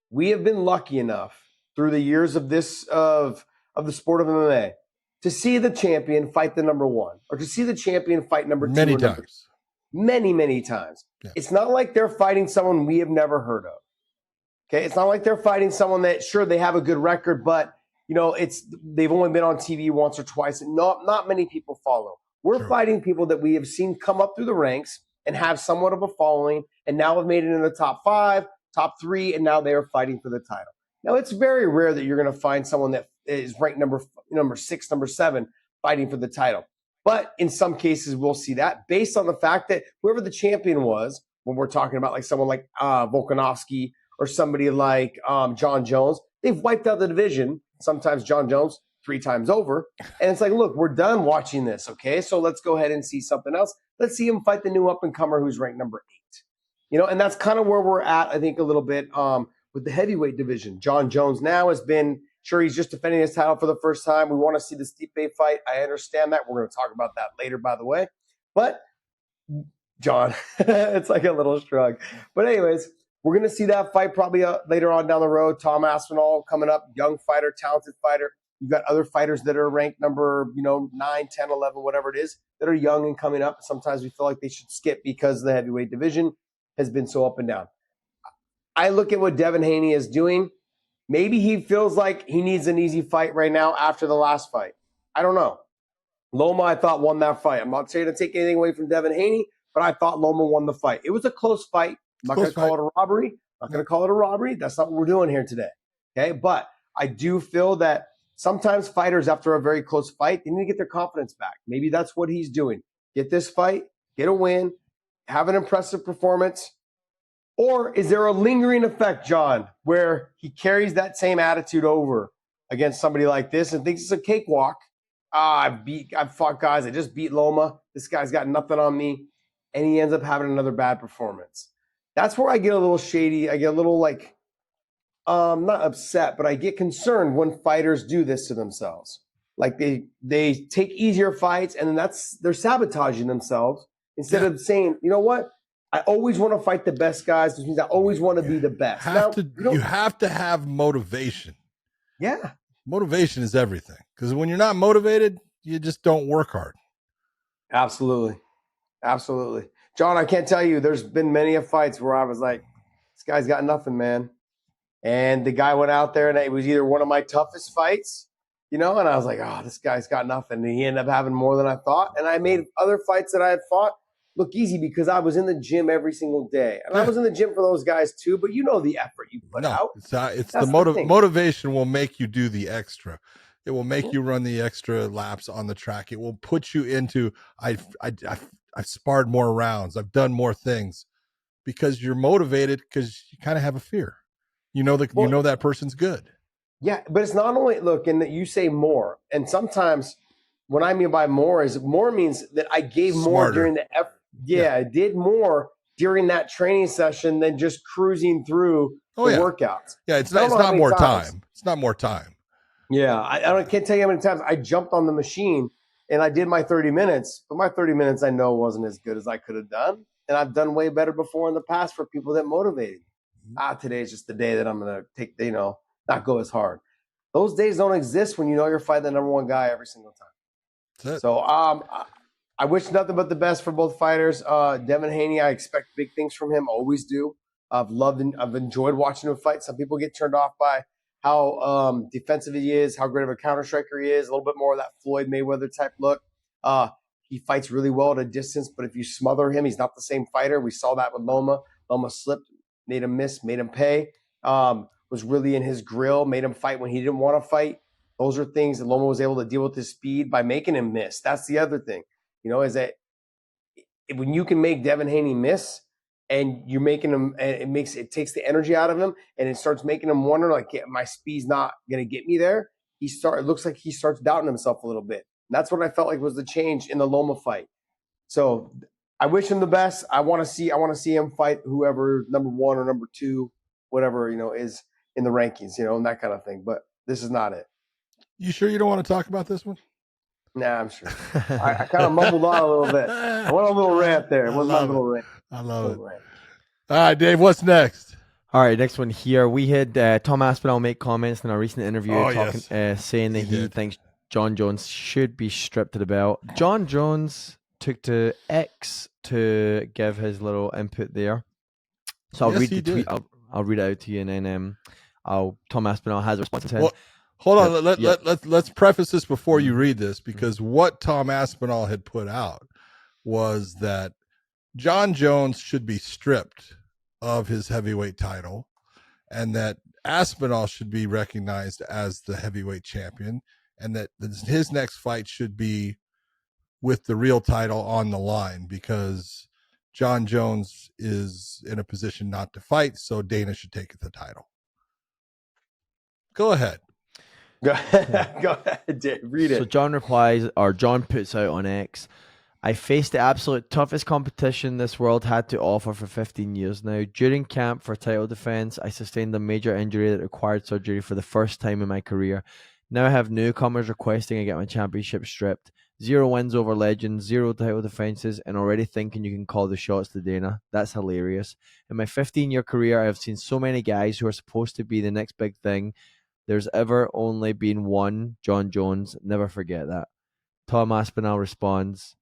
[SPEAKER 2] we have been lucky enough through the years of the sport of MMA to see the champion fight the number one, or to see the champion fight number two.
[SPEAKER 3] Many times.
[SPEAKER 2] Many times. Yeah. It's not like they're fighting someone we have never heard of. Okay, it's not like they're fighting someone that, sure, they have a good record, but they've only been on TV once or twice, and not many people follow. We're fighting people that we have seen come up through the ranks and have somewhat of a following, and now have made it in the top 5, top 3, and now they are fighting for the title. Now, it's very rare that you're going to find someone that is ranked number 6, number 7, fighting for the title. But in some cases, we'll see that based on the fact that whoever the champion was, when we're talking about like someone like Volkanovski or somebody like Jon Jones, they've wiped out the division, sometimes Jon Jones, 3 times over. And it's like, look, we're done watching this, okay? So let's go ahead and see something else. Let's see him fight the new up-and-comer who's ranked number 8. And that's kind of where we're at, I think, a little bit with the heavyweight division. Jon Jones now has been, sure, he's just defending his title for the first time. We want to see the Stipe fight. I understand that. We're going to talk about that later, by the way. But, John, it's like a little shrug. But anyways, we're going to see that fight probably later on down the road. Tom Aspinall coming up, young fighter, talented fighter. You've got other fighters that are ranked number 9, 10, 11, whatever it is, that are young and coming up. Sometimes we feel like they should skip because the heavyweight division has been so up and down. I look at what Devin Haney is doing. Maybe he feels like he needs an easy fight right now after the last fight. I don't know. Loma, I thought, won that fight. I'm not trying to take anything away from Devin Haney, but I thought Loma won the fight. It was a close fight. I'm not going to call it a robbery. Not going to call it a robbery. That's not what we're doing here today. Okay, but I do feel that sometimes fighters, after a very close fight, they need to get their confidence back. Maybe that's what he's doing. Get this fight, get a win, have an impressive performance. Or is there a lingering effect, John, where he carries that same attitude over against somebody like this and thinks it's a cakewalk? I've fought guys. I just beat Loma. This guy's got nothing on me. And he ends up having another bad performance. That's where I get a little shady. I get a little not upset, but I get concerned when fighters do this to themselves. Like they take easier fights and then they're sabotaging themselves instead of saying, you know what? I always want to fight the best guys, which means I always want to be the best.
[SPEAKER 3] You have to have motivation.
[SPEAKER 2] Yeah.
[SPEAKER 3] Motivation is everything. Because when you're not motivated, you just don't work hard.
[SPEAKER 2] Absolutely. Absolutely. John, I can't tell you, there's been many of fights where I was like, this guy's got nothing, man. And the guy went out there and it was either one of my toughest fights, and I was like, oh, this guy's got nothing. And he ended up having more than I thought. And I made other fights that I had fought look easy because I was in the gym every single day. And I was in the gym for those guys too, but the effort you put out.
[SPEAKER 3] It's the motivation will make you do the extra. It will make you run the extra laps on the track. It will put you into, I've sparred more rounds. I've done more things because you're motivated because you kind of have a fear. You know that person's good.
[SPEAKER 2] Yeah, but it's not only, and that you say more. And sometimes what I mean by more means that I gave more during the effort. Yeah, I did more during that training session than just cruising through the workouts.
[SPEAKER 3] Yeah, it's not more time. It's not more time.
[SPEAKER 2] Yeah, I can't tell you how many times I jumped on the machine and I did my 30 minutes, but my 30 minutes I know wasn't as good as I could have done. And I've done way better before in the past for people that motivated. Today's just the day that I'm going to take, not go as hard. Those days don't exist when you're fighting the number one guy every single time. So I wish nothing but the best for both fighters. Devin Haney, I expect big things from him. Always do. I've enjoyed watching him fight. Some people get turned off by how defensive he is, how great of a counter striker he is. A little bit more of that Floyd Mayweather type look. He fights really well at a distance, but if you smother him, he's not the same fighter. We saw that with Loma. Loma slipped, made him miss, made him pay. Was really in his grill, made him fight when he didn't want to fight. Those are things that Loma was able to deal with his speed by making him miss. That's the other thing, is that when you can make Devin Haney miss and you're making him, and it takes the energy out of him and it starts making him wonder, like, my speed's not going to get me there. It looks like he starts doubting himself a little bit. And that's what I felt like was the change in the Loma fight. So I wish him the best. I want to see him fight whoever number one or number two, whatever, is in the rankings, and that kind of thing. But this is not it.
[SPEAKER 3] You sure you don't want to talk about this one?
[SPEAKER 2] Nah, I'm sure. I kind of mumbled on a little bit. I went on a little rant there. I love it.
[SPEAKER 3] All right, Dave, what's next?
[SPEAKER 4] All right, next one here. We had Tom Aspinall make comments in a recent interview saying that he thinks Jon Jones should be stripped of the belt. Jon Jones took to X to give his little input there. So I'll read the tweet. I'll read it out to you, and then Tom Aspinall has a response to him.
[SPEAKER 3] Well, hold on. Let's preface this before you read this, because what Tom Aspinall had put out was that Jon Jones should be stripped of his heavyweight title, and that Aspinall should be recognized as the heavyweight champion, and that his next fight should be with the real title on the line, because Jon Jones is in a position not to fight, so Dana should take the title. Go ahead.
[SPEAKER 2] Go ahead, Dave. Read it.
[SPEAKER 4] So John puts out on X, I faced the absolute toughest competition this world had to offer for 15 years now. During camp for title defense, I sustained a major injury that required surgery for the first time in my career. Now I have newcomers requesting I get my championship stripped. 0 wins over legends, 0 title defenses, and already thinking you can call the shots to Dana. That's hilarious. In my 15-year career, I have seen so many guys who are supposed to be the next big thing. There's ever only been one, Jon Jones. Never forget that. Tom Aspinall responds,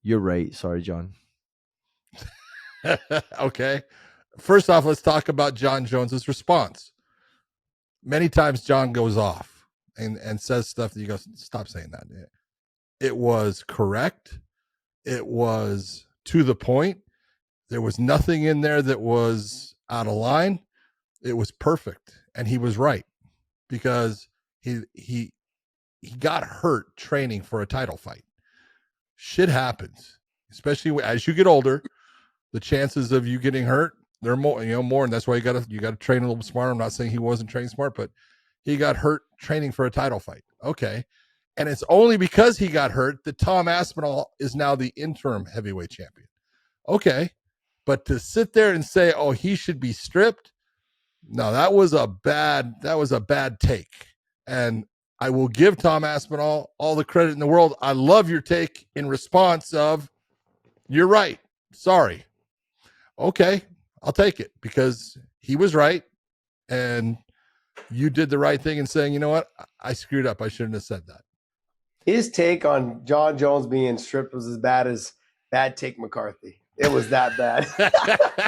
[SPEAKER 4] you're right. Sorry, John.
[SPEAKER 3] Okay. First off, let's talk about Jon Jones's response. Many times John goes off and says stuff that you go, stop saying that. It was correct. It was to the point. There was nothing in there that was out of line. It was perfect, and he was right because he got hurt training for a title fight. Shit happens, especially as you get older. The chances of you getting hurt, they're more, and that's why you got to train a little smarter. I'm not saying he wasn't training smart, but he got hurt training for a title fight. Okay. And it's only because he got hurt that Tom Aspinall is now the interim heavyweight champion. Okay. But to sit there and say, oh, he should be stripped. No, that was a bad take. And I will give Tom Aspinall all the credit in the world. I love your take in response of, you're right. Sorry. Okay. I'll take it because he was right. And you did the right thing in saying, you know what? I screwed up. I shouldn't have said that.
[SPEAKER 2] His take on Jon Jones being stripped was as bad as Bad Take McCarthy. It was that bad.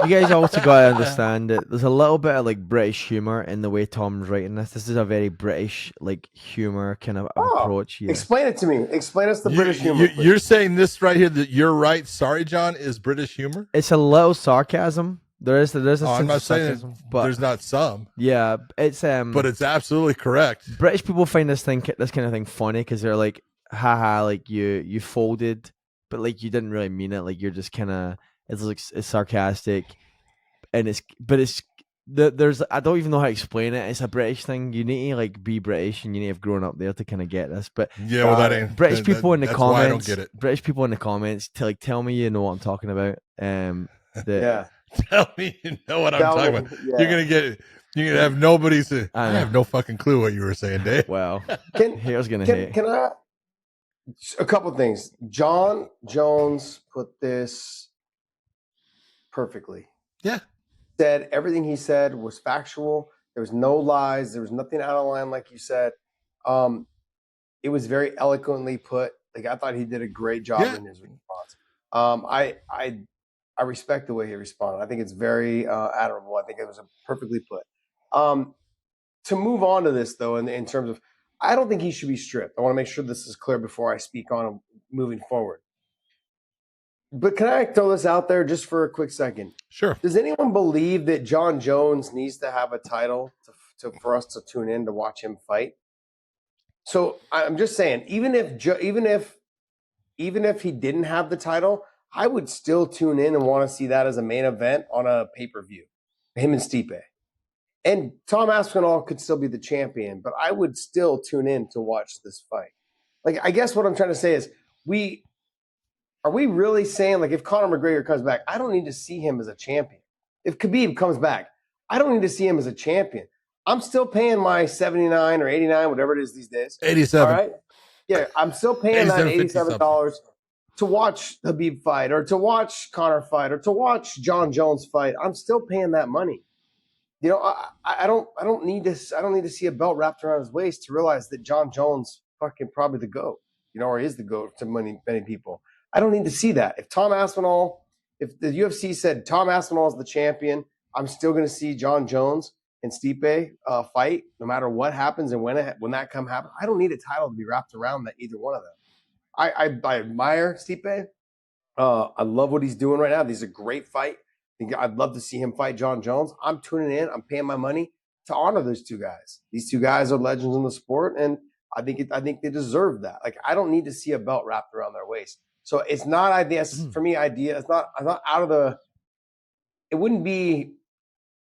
[SPEAKER 4] You guys also got to understand that there's a little bit of like British humor in the way Tom's writing this. This is a very British like humor kind of approach here.
[SPEAKER 2] Explain it to me. Explain us the British humor.
[SPEAKER 3] You're saying this right here that you're right. Sorry, John, is British humor?
[SPEAKER 4] It's a little sarcasm. There's a
[SPEAKER 3] I'm not saying
[SPEAKER 4] sarcasm, but
[SPEAKER 3] there's not some.
[SPEAKER 4] Yeah, it's
[SPEAKER 3] but it's absolutely correct.
[SPEAKER 4] British people find this kind of thing funny because they're like, haha, like you folded, but like you didn't really mean it. Like you're just kind of it's sarcastic, and there's I don't even know how to explain it. It's a British thing. You need to like be British, and you need to have grown up there to kind of get this. But
[SPEAKER 3] yeah, well, that ain't
[SPEAKER 4] British people in the
[SPEAKER 3] that's
[SPEAKER 4] comments.
[SPEAKER 3] Why I don't get it.
[SPEAKER 4] British people in the comments tell me you know what I'm talking about.
[SPEAKER 2] Yeah.
[SPEAKER 3] Tell me you know what I'm talking about. Yeah. You're gonna have nobody say. I have no fucking clue what you were saying, Dave.
[SPEAKER 4] Well, here's gonna hate.
[SPEAKER 2] Can I? A couple things. Jon Jones put this perfectly.
[SPEAKER 3] Yeah.
[SPEAKER 2] Said everything he said was factual. There was no lies. There was nothing out of line, like you said. It was very eloquently put. Like I thought he did a great job in his response. I respect the way he responded. I think it's very admirable. I think it was perfectly put. To move on to this, though, in terms of, I don't think he should be stripped. I want to make sure this is clear before I speak on him moving forward. But can I throw this out there just for a quick second?
[SPEAKER 3] Sure.
[SPEAKER 2] Does anyone believe that Jon Jones needs to have a title for us to tune in to watch him fight? So I'm just saying, even if he didn't have the title, I would still tune in and want to see that as a main event on a pay-per-view, him and Stipe. And Tom Aspinall could still be the champion, but I would still tune in to watch this fight. Like, I guess what I'm trying to say is, are we really saying, like, if Conor McGregor comes back, I don't need to see him as a champion. If Khabib comes back, I don't need to see him as a champion. I'm still paying my $79 or $89, whatever it is these days.
[SPEAKER 3] 87.
[SPEAKER 2] All right? Yeah, I'm still paying that $87 to watch Khabib fight or to watch Conor fight or to watch Jon Jones fight. I'm still paying that money. You know, I don't need this. I don't need to see a belt wrapped around his waist to realize that Jon Jones fucking probably the GOAT, you know, or is the GOAT to many people. I don't need to see that. If the UFC said Tom Aspinall is the champion, I'm still going to see Jon Jones and Stipe fight no matter what happens and when that happens. I don't need a title to be wrapped around that either one of them. I admire Stipe. I love what he's doing right now. This is a great fight. I'd love to see him fight Jon Jones. I'm tuning in. I'm paying my money to honor those two guys. These two guys are legends in the sport, and I think they deserve that. Like, I don't need to see a belt wrapped around their waist. So it's not idea for me. It's not out of the. It wouldn't be.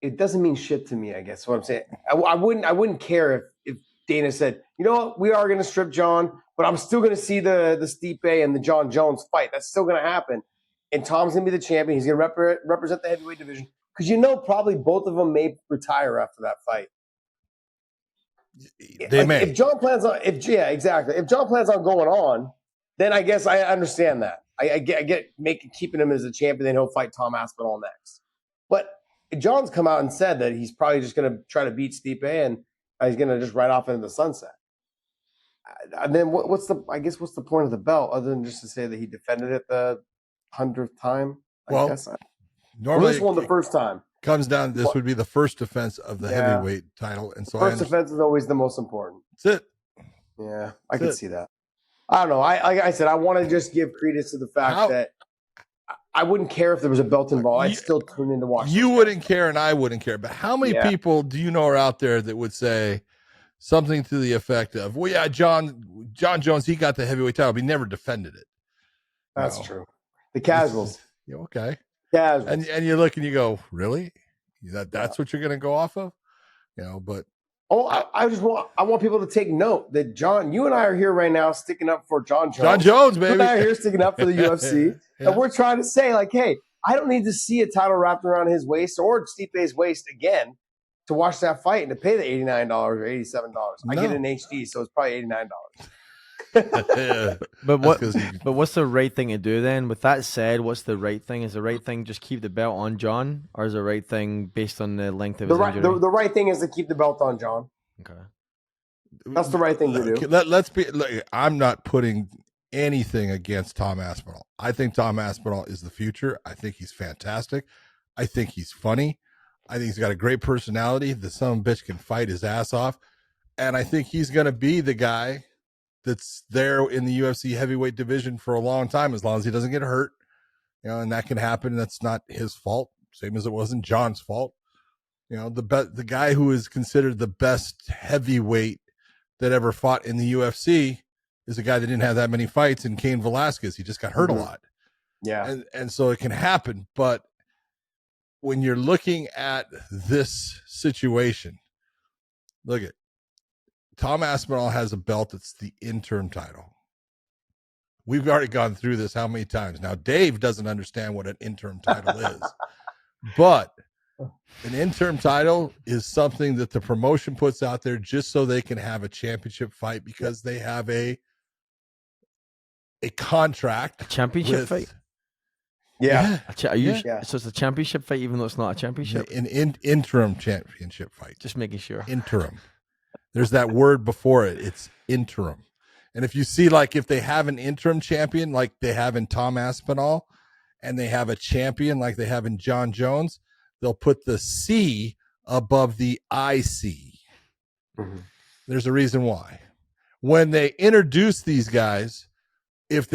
[SPEAKER 2] It doesn't mean shit to me. I guess what I'm saying. I wouldn't care if Dana said, you know what, we are going to strip Jon, but I'm still going to see the Stipe and the Jon Jones fight. That's still going to happen. And Tom's going to be the champion. He's going to represent the heavyweight division. Because probably both of them may retire after that fight.
[SPEAKER 3] They may.
[SPEAKER 2] If Jon plans on going on, then I guess I understand that. I get keeping him as a champion, then he'll fight Tom Aspinall next. But Jon's come out and said that he's probably just going to try to beat Stipe and he's going to just ride off into the sunset. And then what's the point of the belt other than just to say that he defended it the 100th time? I guess.
[SPEAKER 3] Normally
[SPEAKER 2] this one the first time
[SPEAKER 3] comes down. This would be the first defense of the heavyweight title, and so
[SPEAKER 2] first defense is always the most important.
[SPEAKER 3] That's it.
[SPEAKER 2] Yeah, I can see that. I don't know. Like I said, I want to just give credence to the fact that I wouldn't care if there was a belt involved. I'd still tune in to watch.
[SPEAKER 3] You wouldn't care, and I wouldn't care. But how many people do you know are out there that would say something to the effect of, "Well, yeah, Jon Jones, he got the heavyweight title, but he never defended it."
[SPEAKER 2] That's true. The casuals.
[SPEAKER 3] Okay.
[SPEAKER 2] Casuals.
[SPEAKER 3] And you look and you go, really? That's what you're going to go off of? But.
[SPEAKER 2] Oh, I want people to take note that John, you and I are here right now sticking up for Jon Jones.
[SPEAKER 3] Jon Jones, baby.
[SPEAKER 2] You and I are here sticking up for the UFC. And we're trying to say, like, hey, I don't need to see a title wrapped around his waist or Stipe's waist again to watch that fight and to pay the $89 or $87. I get it in HD, so it's probably $89.
[SPEAKER 4] But what's the right thing to do then? With that said, what's the right thing? Is the right thing just keep the belt on Jon, or is the right thing based on the length of his injury?
[SPEAKER 2] The right thing is to keep the belt on Jon.
[SPEAKER 4] Okay,
[SPEAKER 2] that's the right thing to do.
[SPEAKER 3] Let's be. I'm not putting anything against Tom Aspinall. I think Tom Aspinall is the future. I think he's fantastic. I think he's funny. I think he's got a great personality. The son of a bitch can fight his ass off, and I think he's going to be the guy that's there in the UFC heavyweight division for a long time, as long as he doesn't get hurt, and that can happen. That's not his fault, same as it wasn't Jon's fault. The guy who is considered the best heavyweight that ever fought in the UFC is a guy that didn't have that many fights, in Cain Velasquez. He just got hurt a lot.
[SPEAKER 2] Yeah.
[SPEAKER 3] And so it can happen. But when you're looking at this situation, look at Tom Aspinall has a belt that's the interim title. We've already gone through this how many times? Now, Dave doesn't understand what an interim title is, but an interim title is something that the promotion puts out there just so they can have a championship fight, because they have a contract.
[SPEAKER 4] A championship fight?
[SPEAKER 2] Yeah.
[SPEAKER 4] So it's a championship fight, even though it's not a championship?
[SPEAKER 3] An interim championship fight.
[SPEAKER 4] Just making sure.
[SPEAKER 3] Interim. There's that word before it. It's interim. And if you see, like, if they have an interim champion like they have in Tom Aspinall, and they have a champion like they have in Jon Jones, they'll put the C above the IC.
[SPEAKER 2] Mm-hmm.
[SPEAKER 3] There's a reason why. When they introduce these guys, if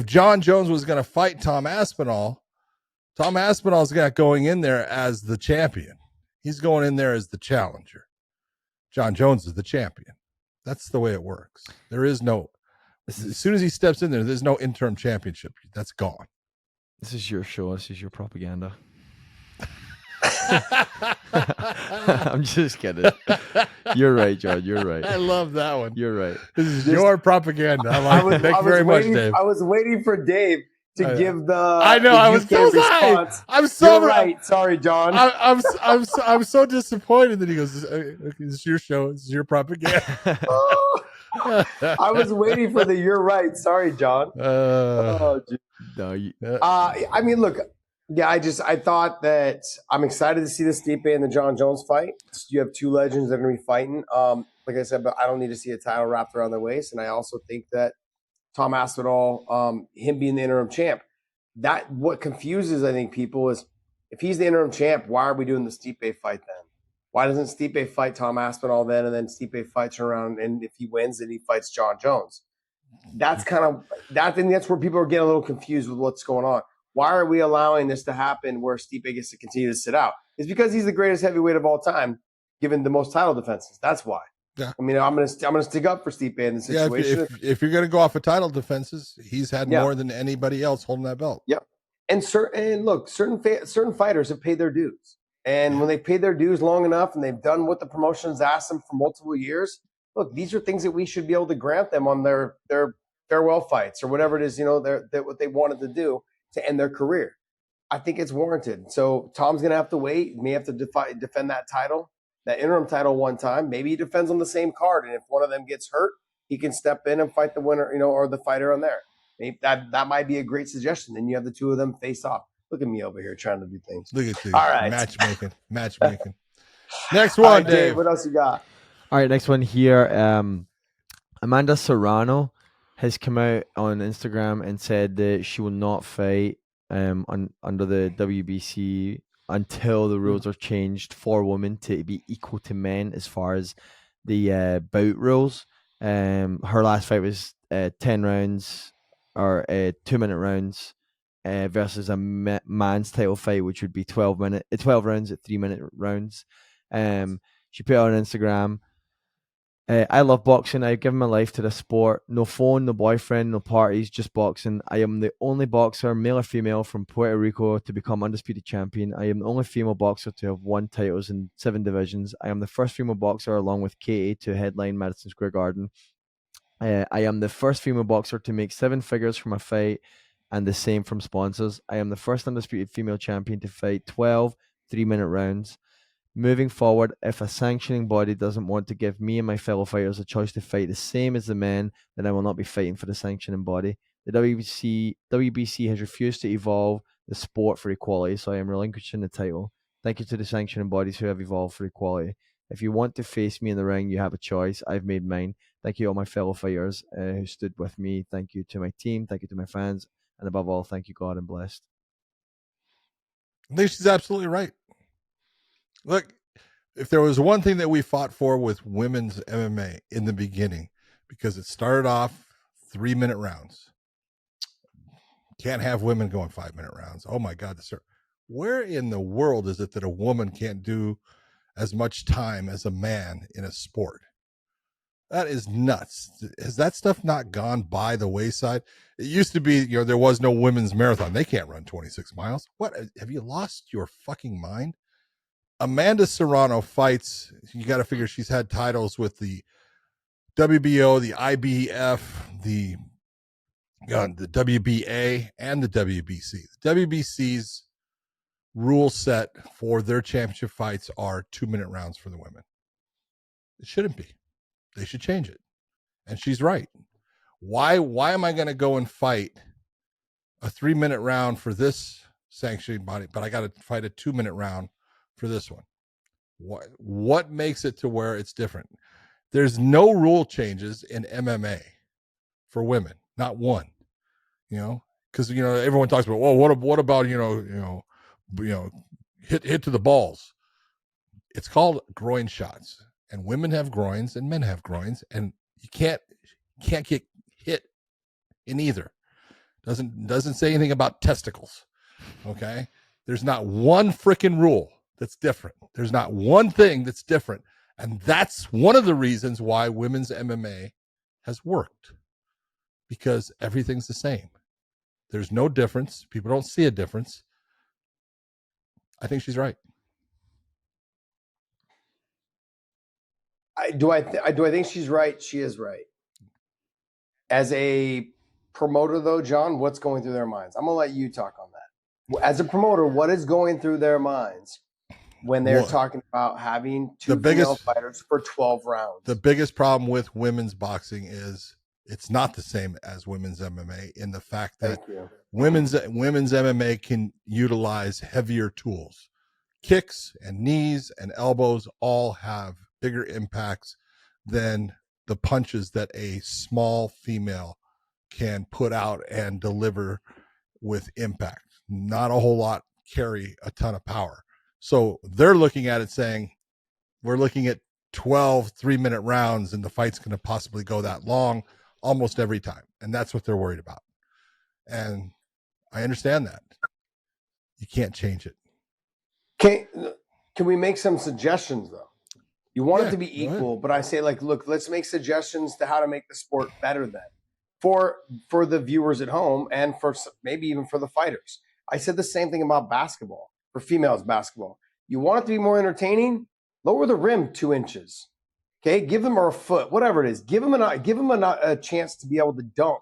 [SPEAKER 3] Jon Jones was going to fight Tom Aspinall is going in there as the champion. He's going in there as the challenger. Jon Jones is the champion. That's the way it works. There is no, as soon as he steps in there, there's no interim championship. That's gone.
[SPEAKER 4] This is your show. This is your propaganda. I'm just kidding. You're right, John. You're right.
[SPEAKER 3] I love that one.
[SPEAKER 4] You're right.
[SPEAKER 3] This is your propaganda. I like it. Thank you very much, Dave.
[SPEAKER 2] I was waiting for Dave to give the.
[SPEAKER 3] I know. I was so
[SPEAKER 2] response.
[SPEAKER 3] I'm so
[SPEAKER 2] right. Sorry, John.
[SPEAKER 3] I'm so disappointed that he goes, "This is your show. This is your propaganda."
[SPEAKER 2] I was waiting for the "you're right." Sorry, John.
[SPEAKER 4] No,
[SPEAKER 2] I mean, look. Yeah, I thought that I'm excited to see the Stipe and the Jon Jones fight. You have two legends that are going to be fighting. Like I said, but I don't need to see a title wrapped around their waist. And I also think that Tom Aspinall, him being the interim champ, that what confuses, I think, people is if he's the interim champ, why are we doing the Stipe fight then? Why doesn't Stipe fight Tom Aspinall then, and then Stipe fights around, and if he wins, then he fights Jon Jones? That's kind of that. Then that's where people are getting a little confused with what's going on. Why are we allowing this to happen where Stipe gets to continue to sit out? It's because he's the greatest heavyweight of all time, given the most title defenses. That's why. Yeah. I mean, I'm gonna stick up for Stipe in the situation.
[SPEAKER 3] Yeah, if you're gonna go off of title defenses, he's had more than anybody else holding that belt.
[SPEAKER 2] Yep. And certain fighters have paid their dues, and when they paid their dues long enough, and they've done what the promotions asked them for multiple years, look, these are things that we should be able to grant them on their farewell fights or whatever it is, what they wanted to do to end their career. I think it's warranted. So Tom's going to have to wait. He may have to defend that title, that interim title one time. Maybe he defends on the same card. And if one of them gets hurt, he can step in and fight the winner, or the fighter on there. Maybe that might be a great suggestion. Then you have the two of them face off. Look at me over here trying to do things.
[SPEAKER 3] Look at you.
[SPEAKER 2] All right.
[SPEAKER 3] Matchmaking. Next one, Dave.
[SPEAKER 2] What else you got?
[SPEAKER 4] All right, next one here. Amanda Serrano has come out on Instagram and said that she will not fight under the WBC until the rules are changed for women to be equal to men as far as the bout rules. Her last fight was 10 rounds or 2-minute rounds versus a man's title fight, which would be 12 rounds at 3-minute rounds. She put it on Instagram. I love boxing. I've given my life to this sport. No phone, no boyfriend, no parties, just boxing. I am the only boxer, male or female, from Puerto Rico to become undisputed champion. I am the only female boxer to have won titles in 7 divisions. I am the first female boxer, along with Katie, to headline Madison Square Garden. I am the first female boxer to make 7 figures from a fight and the same from sponsors. I am the first undisputed female champion to fight 12 3-minute rounds. Moving forward, if a sanctioning body doesn't want to give me and my fellow fighters a choice to fight the same as the men, then I will not be fighting for the sanctioning body. The WBC has refused to evolve the sport for equality, so I am relinquishing the title. Thank you to the sanctioning bodies who have evolved for equality. If you want to face me in the ring, you have a choice. I've made mine. Thank you all my fellow fighters who stood with me. Thank you to my team. Thank you to my fans. And above all, thank you, God, and blessed.
[SPEAKER 3] I think she's absolutely right. Look, if there was one thing that we fought for with women's MMA in the beginning, because it started off 3-minute rounds. Can't have women going 5-minute rounds. Oh my God. Where in the world is it that a woman can't do as much time as a man in a sport? That is nuts. Has that stuff not gone by the wayside? It used to be, there was no women's marathon. They can't run 26 miles. What? Have you lost your fucking mind? Amanda Serrano fights. You got to figure she's had titles with the WBO, the IBF, the WBA, and the WBC. The WBC's rule set for their championship fights are 2-minute rounds for the women. It shouldn't be. They should change it. And she's right. Why am I going to go and fight a 3-minute round for this sanctioning body, but I got to fight a 2-minute round for this one? What makes it to where it's different? There's no rule changes in MMA for women, not one. Because everyone talks about, well, what about hit to the balls? It's called groin shots, and women have groins and men have groins, and you can't get hit in either. Doesn't say anything about testicles. Okay, there's not one freaking rule that's different. There's not one thing that's different. And that's one of the reasons why women's MMA has worked, because everything's the same. There's no difference. People don't see a difference. I think she's right.
[SPEAKER 2] Do I think she's right? She is right. As a promoter, though, John, what's going through their minds? I'm going to let you talk on that. As a promoter, what is going through their minds when they're talking about having 2 female fighters for 12 rounds?
[SPEAKER 3] The biggest problem with women's boxing is it's not the same as women's MMA in the fact that women's MMA can utilize heavier tools. Kicks and knees and elbows all have bigger impacts than the punches that a small female can put out and deliver with impact. Not a whole lot carry a ton of power. So they're looking at it saying, we're looking at 12 3-minute rounds and the fight's going to possibly go that long almost every time. And that's what they're worried about. And I understand that. You can't change it.
[SPEAKER 2] Can we make some suggestions, though? You want it to be equal, but I say, look, let's make suggestions to how to make the sport better then for the viewers at home and for maybe even for the fighters. I said the same thing about basketball, for females basketball. You want it to be more entertaining? Lower the rim 2 inches. Okay, give them a foot, whatever it is. Give them a chance to be able to dunk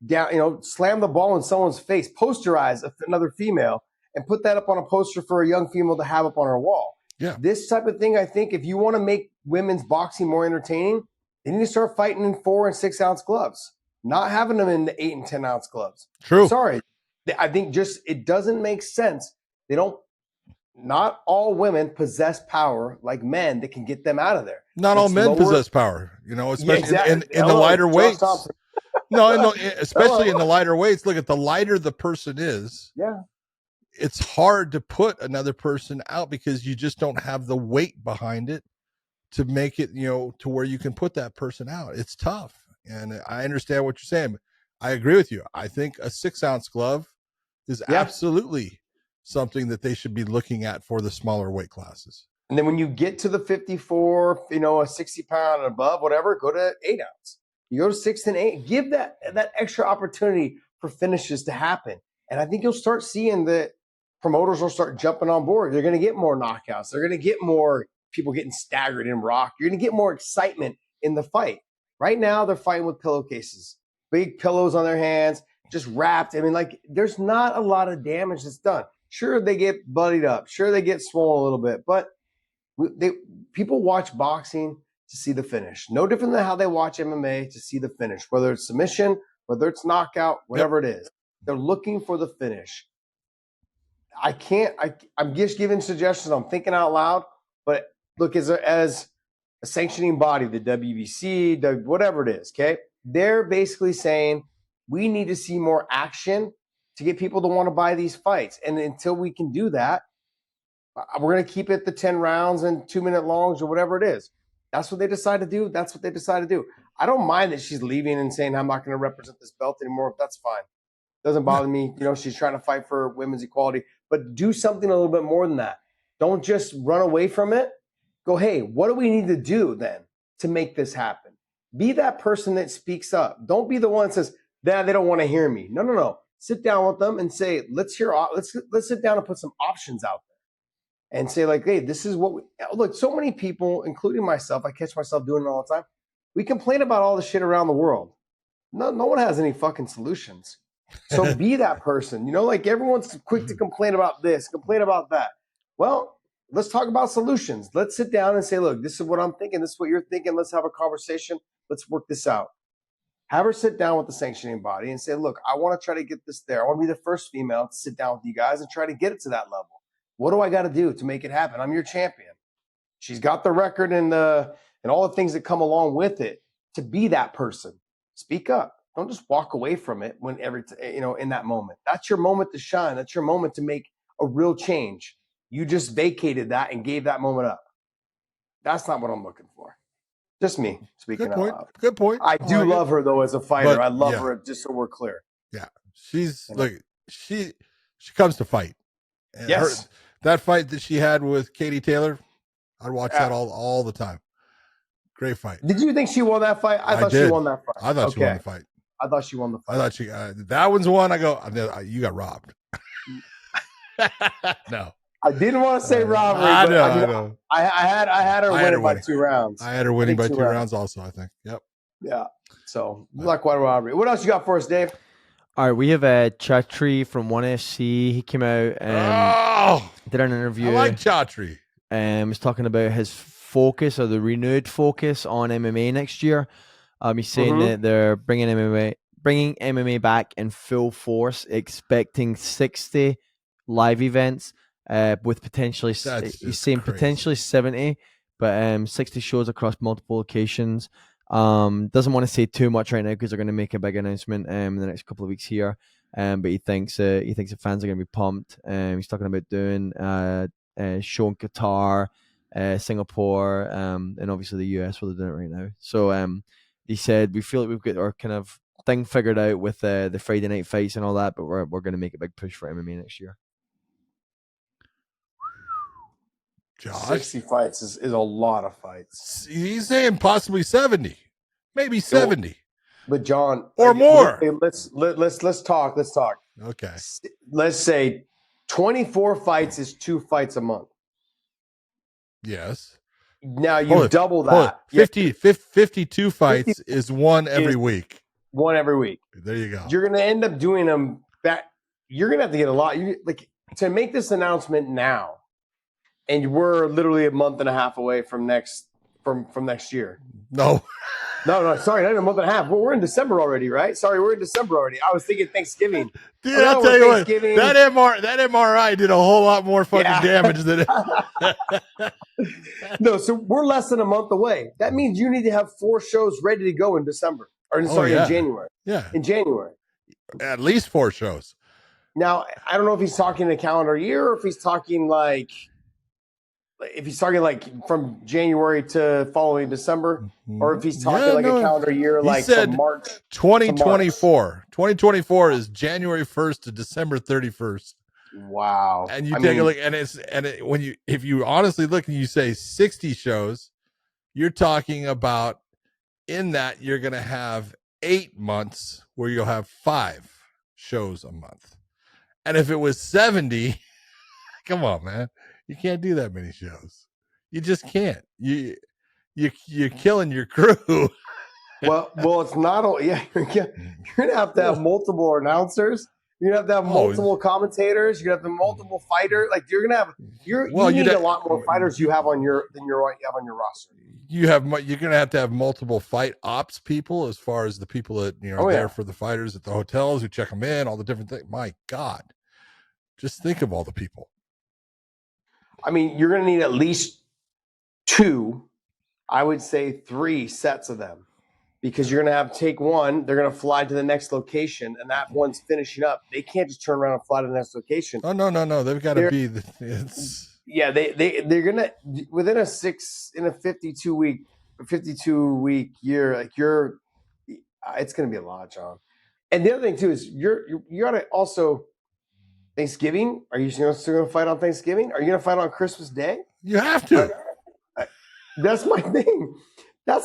[SPEAKER 2] down. Slam the ball in someone's face. Posterize another female and put that up on a poster for a young female to have up on her wall.
[SPEAKER 3] Yeah,
[SPEAKER 2] this type of thing. I think if you want to make women's boxing more entertaining, they need to start fighting in 4 and 6 ounce gloves, not having them in the 8 and 10 ounce gloves.
[SPEAKER 3] True.
[SPEAKER 2] Sorry, I think it doesn't make sense. Not all women possess power like men that can get them out of there.
[SPEAKER 3] Not all men possess power, especially in the lighter weights. Especially in the lighter weights. Look, at the lighter the person is, it's hard to put another person out because you just don't have the weight behind it to make it, to where you can put that person out. It's tough. And I understand what you're saying. I agree with you. I think a 6-ounce glove is absolutely something that they should be looking at for the smaller weight classes.
[SPEAKER 2] And then when you get to the 54, a 60 pound and above, whatever, go to 8 ounce. You go to 6 and 8, give that extra opportunity for finishes to happen. And I think you'll start seeing that promoters will start jumping on board. They're going to get more knockouts. They're going to get more people getting staggered and rocked. You're going to get more excitement in the fight. Right now, they're fighting with pillowcases, big pillows on their hands, just wrapped. I mean, like, there's not a lot of damage that's done. Sure, they get bloodied up. Sure, they get swollen a little bit. But people watch boxing to see the finish. No different than how they watch MMA to see the finish, whether it's submission, whether it's knockout, whatever it is. They're looking for the finish. I'm just giving suggestions. I'm thinking out loud. But look, as a sanctioning body, the WBC, whatever it is, okay? They're basically saying we need to see more action to get people to want to buy these fights. And until we can do that, we're going to keep it the 10 rounds and 2-minute longs or whatever it is. That's what they decide to do. That's what they decide to do. I don't mind that she's leaving and saying, I'm not going to represent this belt anymore. That's fine. Doesn't bother me. She's trying to fight for women's equality. But do something a little bit more than that. Don't just run away from it. Go, hey, what do we need to do then to make this happen? Be that person that speaks up. Don't be the one that says, they don't want to hear me. No. Sit down with them and say, let's sit down and put some options out there. And say, like, hey, this is what look, so many people, including myself, I catch myself doing it all the time. We complain about all the shit around the world. No one has any fucking solutions. So be that person. Like, everyone's quick to complain about this, complain about that. Well, let's talk about solutions. Let's sit down and say, look, this is what I'm thinking. This is what you're thinking. Let's have a conversation. Let's work this out. Have her sit down with the sanctioning body and say, look, I want to try to get this there. I want to be the first female to sit down with you guys and try to get it to that level. What do I got to do to make it happen? I'm your champion. She's got the record and all the things that come along with it to be that person. Speak up. Don't just walk away from it in that moment. That's your moment to shine. That's your moment to make a real change. You just vacated that and gave that moment up. That's not what I'm looking for. Just me speaking out loud.
[SPEAKER 3] Good point.
[SPEAKER 2] I do love her though as a fighter. I love her, just so we're clear.
[SPEAKER 3] Yeah, she's she comes to fight. And
[SPEAKER 2] yes,
[SPEAKER 3] that fight that she had with Katie Taylor, I'd watch that all the time. Great fight.
[SPEAKER 2] Did you think she won that fight? I thought she won that fight.
[SPEAKER 3] I thought she won the fight.
[SPEAKER 2] I thought she won the fight.
[SPEAKER 3] I thought she that one's one. I go, you got robbed. No.
[SPEAKER 2] I didn't want to say robbery. I know. I had her winning by 2 rounds.
[SPEAKER 3] I had her winning by 2 rounds also, I think. Yep.
[SPEAKER 2] Yeah. So, not quite a robbery. What else you got for us, Dave?
[SPEAKER 4] All right, we have Chatri from 1SC. He came out and did an interview.
[SPEAKER 3] I like Chatri.
[SPEAKER 4] He's talking about his focus or the renewed focus on MMA next year. He's saying that they're bringing MMA back in full force, expecting 60 live events. With potentially, he's saying crazy. Potentially 70, but 60 shows across multiple locations. Doesn't want to say too much right now because they're going to make a big announcement in the next couple of weeks here. But he thinks the fans are going to be pumped. He's talking about doing a show in Qatar, Singapore, and obviously the US where they're doing it right now. So he said we feel like we've got our kind of thing figured out with the Friday night fights and all that, but we're going to make a big push for MMA next year.
[SPEAKER 2] Josh? 60 fights is a lot of fights.
[SPEAKER 3] He's saying possibly 70, maybe 70.
[SPEAKER 2] But John,
[SPEAKER 3] or more.
[SPEAKER 2] Let's talk.
[SPEAKER 3] Okay.
[SPEAKER 2] Let's say 24 fights is 2 fights a month.
[SPEAKER 3] Yes.
[SPEAKER 2] Now you double that.
[SPEAKER 3] 52 fights is one every week.
[SPEAKER 2] One every week.
[SPEAKER 3] There you go.
[SPEAKER 2] You're going to end up doing them back. You're going to have to get a lot. To make this announcement now. And we're literally a month and a half away from next year.
[SPEAKER 3] No,
[SPEAKER 2] sorry, not even a month and a half. Well, we're in December already, right? Sorry, we're in December already. I was thinking Thanksgiving.
[SPEAKER 3] Dude, I'll tell you what, that MRI did a whole lot more fucking damage than it.
[SPEAKER 2] No, so we're less than a month away. That means you need to have 4 shows ready to go in December. In January.
[SPEAKER 3] Yeah.
[SPEAKER 2] In January.
[SPEAKER 3] At least 4 shows.
[SPEAKER 2] Now, I don't know if he's talking a calendar year or if he's talking like if he's talking like from January to following December, or if he's talking a calendar year,
[SPEAKER 3] he
[SPEAKER 2] like
[SPEAKER 3] said
[SPEAKER 2] from March
[SPEAKER 3] 2024. 2024 is January 1st to December 31st.
[SPEAKER 2] Wow.
[SPEAKER 3] And you take a look, and if you honestly look and you say 60 shows, you're talking about in that you're going to have 8 months where you'll have 5 shows a month. And if it was 70, come on, man, you can't do that many shows. You just can't. You're killing your crew.
[SPEAKER 2] Well, it's not. Yeah, you're gonna have to have multiple announcers. You're gonna have to have multiple commentators. You're gonna have multiple fighters. Like you need a lot more fighters than you have on your roster.
[SPEAKER 3] You're gonna have multiple fight ops people, as far as the people that are there for the fighters at the hotels who check them in, all the different things. My God, just think of all the people.
[SPEAKER 2] I mean, you're gonna need at least 2, I would say 3 sets of them. Because you're going to take one, they're going to fly to the next location, and that one's finishing up. They can't just turn around and fly to the next location.
[SPEAKER 3] Oh, no. They've got to be.
[SPEAKER 2] Yeah, they're going to, within a 52 week year, like it's going to be a lot, John. And the other thing, too, is you got to also, Thanksgiving, are you still going to fight on Thanksgiving? Are you going to fight on Christmas Day?
[SPEAKER 3] You have to.
[SPEAKER 2] That's my thing. I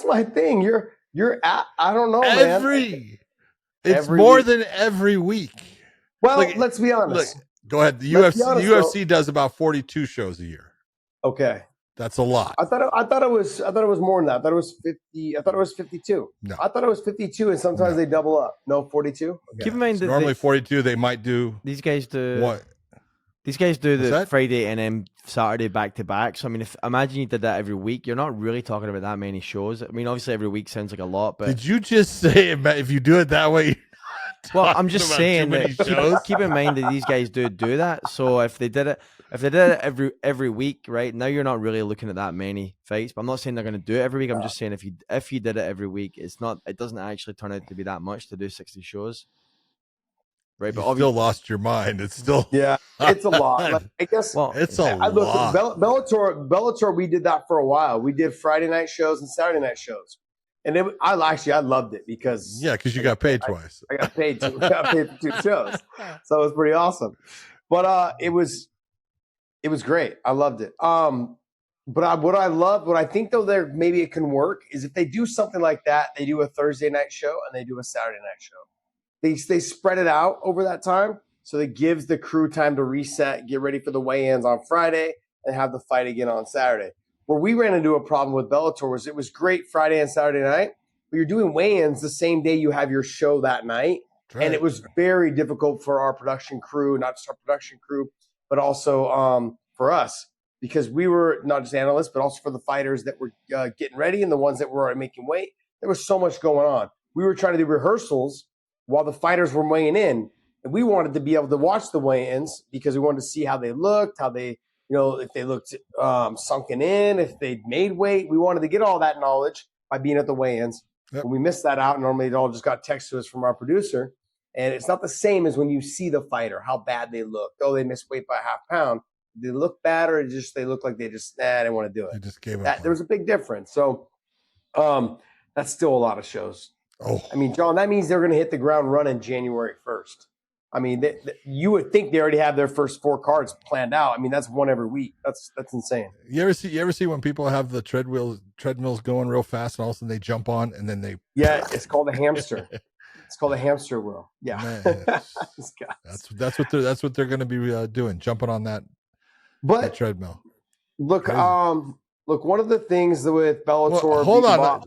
[SPEAKER 2] don't know, man.
[SPEAKER 3] It's more week. Than every week.
[SPEAKER 2] Well, let's be honest.
[SPEAKER 3] Look, go ahead. The UFC does about 42 shows a year.
[SPEAKER 2] Okay.
[SPEAKER 3] That's a lot.
[SPEAKER 2] I thought it was more than that. I thought it was 50. I thought it was 52.
[SPEAKER 3] No.
[SPEAKER 2] I thought it was 52, and sometimes they double up. No, 42. Okay.
[SPEAKER 4] Keep in mind that
[SPEAKER 3] normally 42. They might do.
[SPEAKER 4] These guys do
[SPEAKER 3] what?
[SPEAKER 4] These guys do the Friday and then Saturday back to back. So I mean, imagine you did that every week, you're not really talking about that many shows. I mean, obviously every week sounds like a lot, but
[SPEAKER 3] did you just say if you do it that way?
[SPEAKER 4] Well, I'm just saying that keep in mind that these guys do that. So if they did it every week, right now you're not really looking at that many fights. But I'm not saying they're going to do it every week. I'm just saying if you did it every week, it doesn't actually turn out to be that much to do 60 shows. Right, but
[SPEAKER 3] you still lost your mind. It's still
[SPEAKER 2] it's a lot. Like, I guess
[SPEAKER 3] it's a lot.
[SPEAKER 2] Bellator, we did that for a while. We did Friday night shows and Saturday night shows, and I loved it because
[SPEAKER 3] you got paid twice.
[SPEAKER 2] I got paid for 2 shows, so it was pretty awesome. But it was great. I loved it. But what I think though there maybe it can work is if they do something like that, they do a Thursday night show and they do a Saturday night show. They spread it out over that time, so it gives the crew time to reset, get ready for the weigh-ins on Friday, and have the fight again on Saturday. Where we ran into a problem with Bellator was it was great Friday and Saturday night, but you're doing weigh-ins the same day you have your show that night, and it was very difficult for our production crew, not just our production crew, but also for us, because we were not just analysts, but also for the fighters that were getting ready and the ones that were making weight. There was so much going on. We were trying to do rehearsals while the fighters were weighing in, and we wanted to be able to watch the weigh-ins because we wanted to see how they looked, how they, if they looked sunken in, if they made weight. We wanted to get all that knowledge by being at the weigh-ins. Yep. When we missed that out, normally it all just got texted to us from our producer, and it's not the same as when you see the fighter, how bad they look. Oh, they missed weight by a half pound. Did they look bad, or they look like they just, I didn't want to do it.
[SPEAKER 3] They just gave up.
[SPEAKER 2] There was a big difference. So that's still a lot of shows.
[SPEAKER 3] Oh,
[SPEAKER 2] I mean, John, that means they're going to hit the ground running January 1st. I mean, you would think they already have their first 4 cards planned out. I mean, that's one every week. That's insane.
[SPEAKER 3] You ever see when people have the treadmills going real fast, and all of a sudden they jump on, and then they
[SPEAKER 2] it's called a hamster. It's called a hamster wheel. Yeah,
[SPEAKER 3] man, that's what they're going to be doing, jumping on that treadmill.
[SPEAKER 2] Look, Crazy. Look, one of the things with Bellator.
[SPEAKER 3] Well, hold on.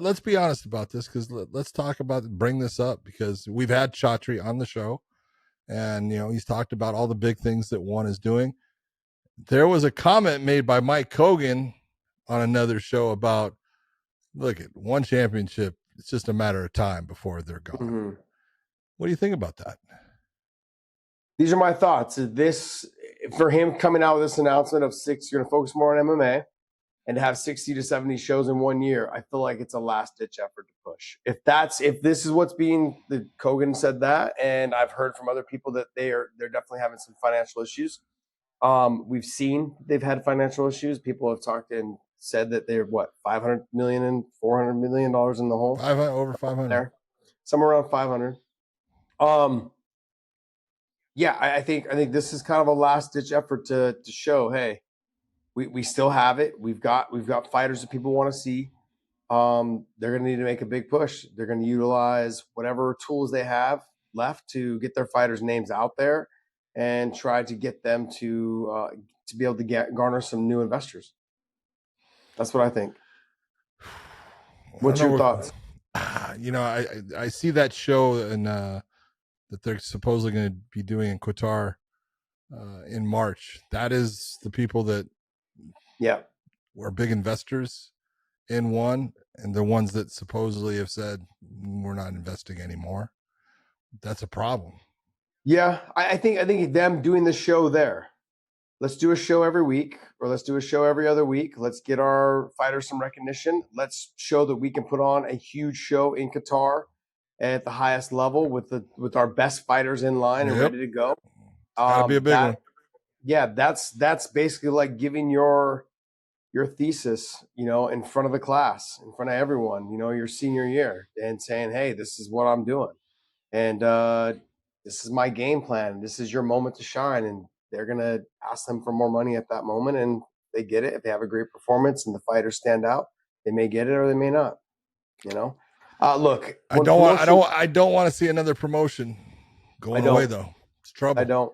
[SPEAKER 3] Let's be honest about this, because let's talk about bring this up, because we've had Chatri on the show, and he's talked about all the big things that one is doing. There was a comment made by Mike Kogan on another show about, look, at one championship, it's just a matter of time before they're gone. Mm-hmm. What do you think about that?
[SPEAKER 2] These are my thoughts. This, for him coming out with this announcement of 6, you're going to focus more on MMA. And to have 60 to 70 shows in 1 year, I feel like it's a last-ditch effort to push. If this is what's being, the Kogan said that, and I've heard from other people that they're definitely having some financial issues. We've seen they've had financial issues. People have talked and said that they're what, 500 million and 400 million dollars in the hole.
[SPEAKER 3] 500, over 500.
[SPEAKER 2] There, somewhere around 500. Yeah, I think this is kind of a last ditch effort to show, hey, we still have it. We've got fighters that people want to see. They're going to need to make a big push. They're going to utilize whatever tools they have left to get their fighters' names out there and try to get them to be able to garner some new investors. That's what I think. What's your thoughts?
[SPEAKER 3] You know, I see that show and that they're supposedly going to be doing in Qatar in March. That is the people that were big investors in one, and the ones that supposedly have said we're not investing anymore. That's a problem. Yeah,
[SPEAKER 2] I think them doing the show there. Let's do a show every week, or let's do a show every other week. Let's get our fighters some recognition. Let's show that we can put on a huge show in Qatar at the highest level with our best fighters in line and ready to go.
[SPEAKER 3] Gotta be a big one.
[SPEAKER 2] Yeah, that's basically like giving your thesis, in front of the class, in front of everyone, your senior year, and saying, hey, this is what I'm doing. And this is my game plan. This is your moment to shine. And they're going to ask them for more money at that moment. And they get it. If they have a great performance and the fighters stand out, they may get it or they may not, Look,
[SPEAKER 3] I don't want to see another promotion going away though. It's trouble.
[SPEAKER 2] I don't.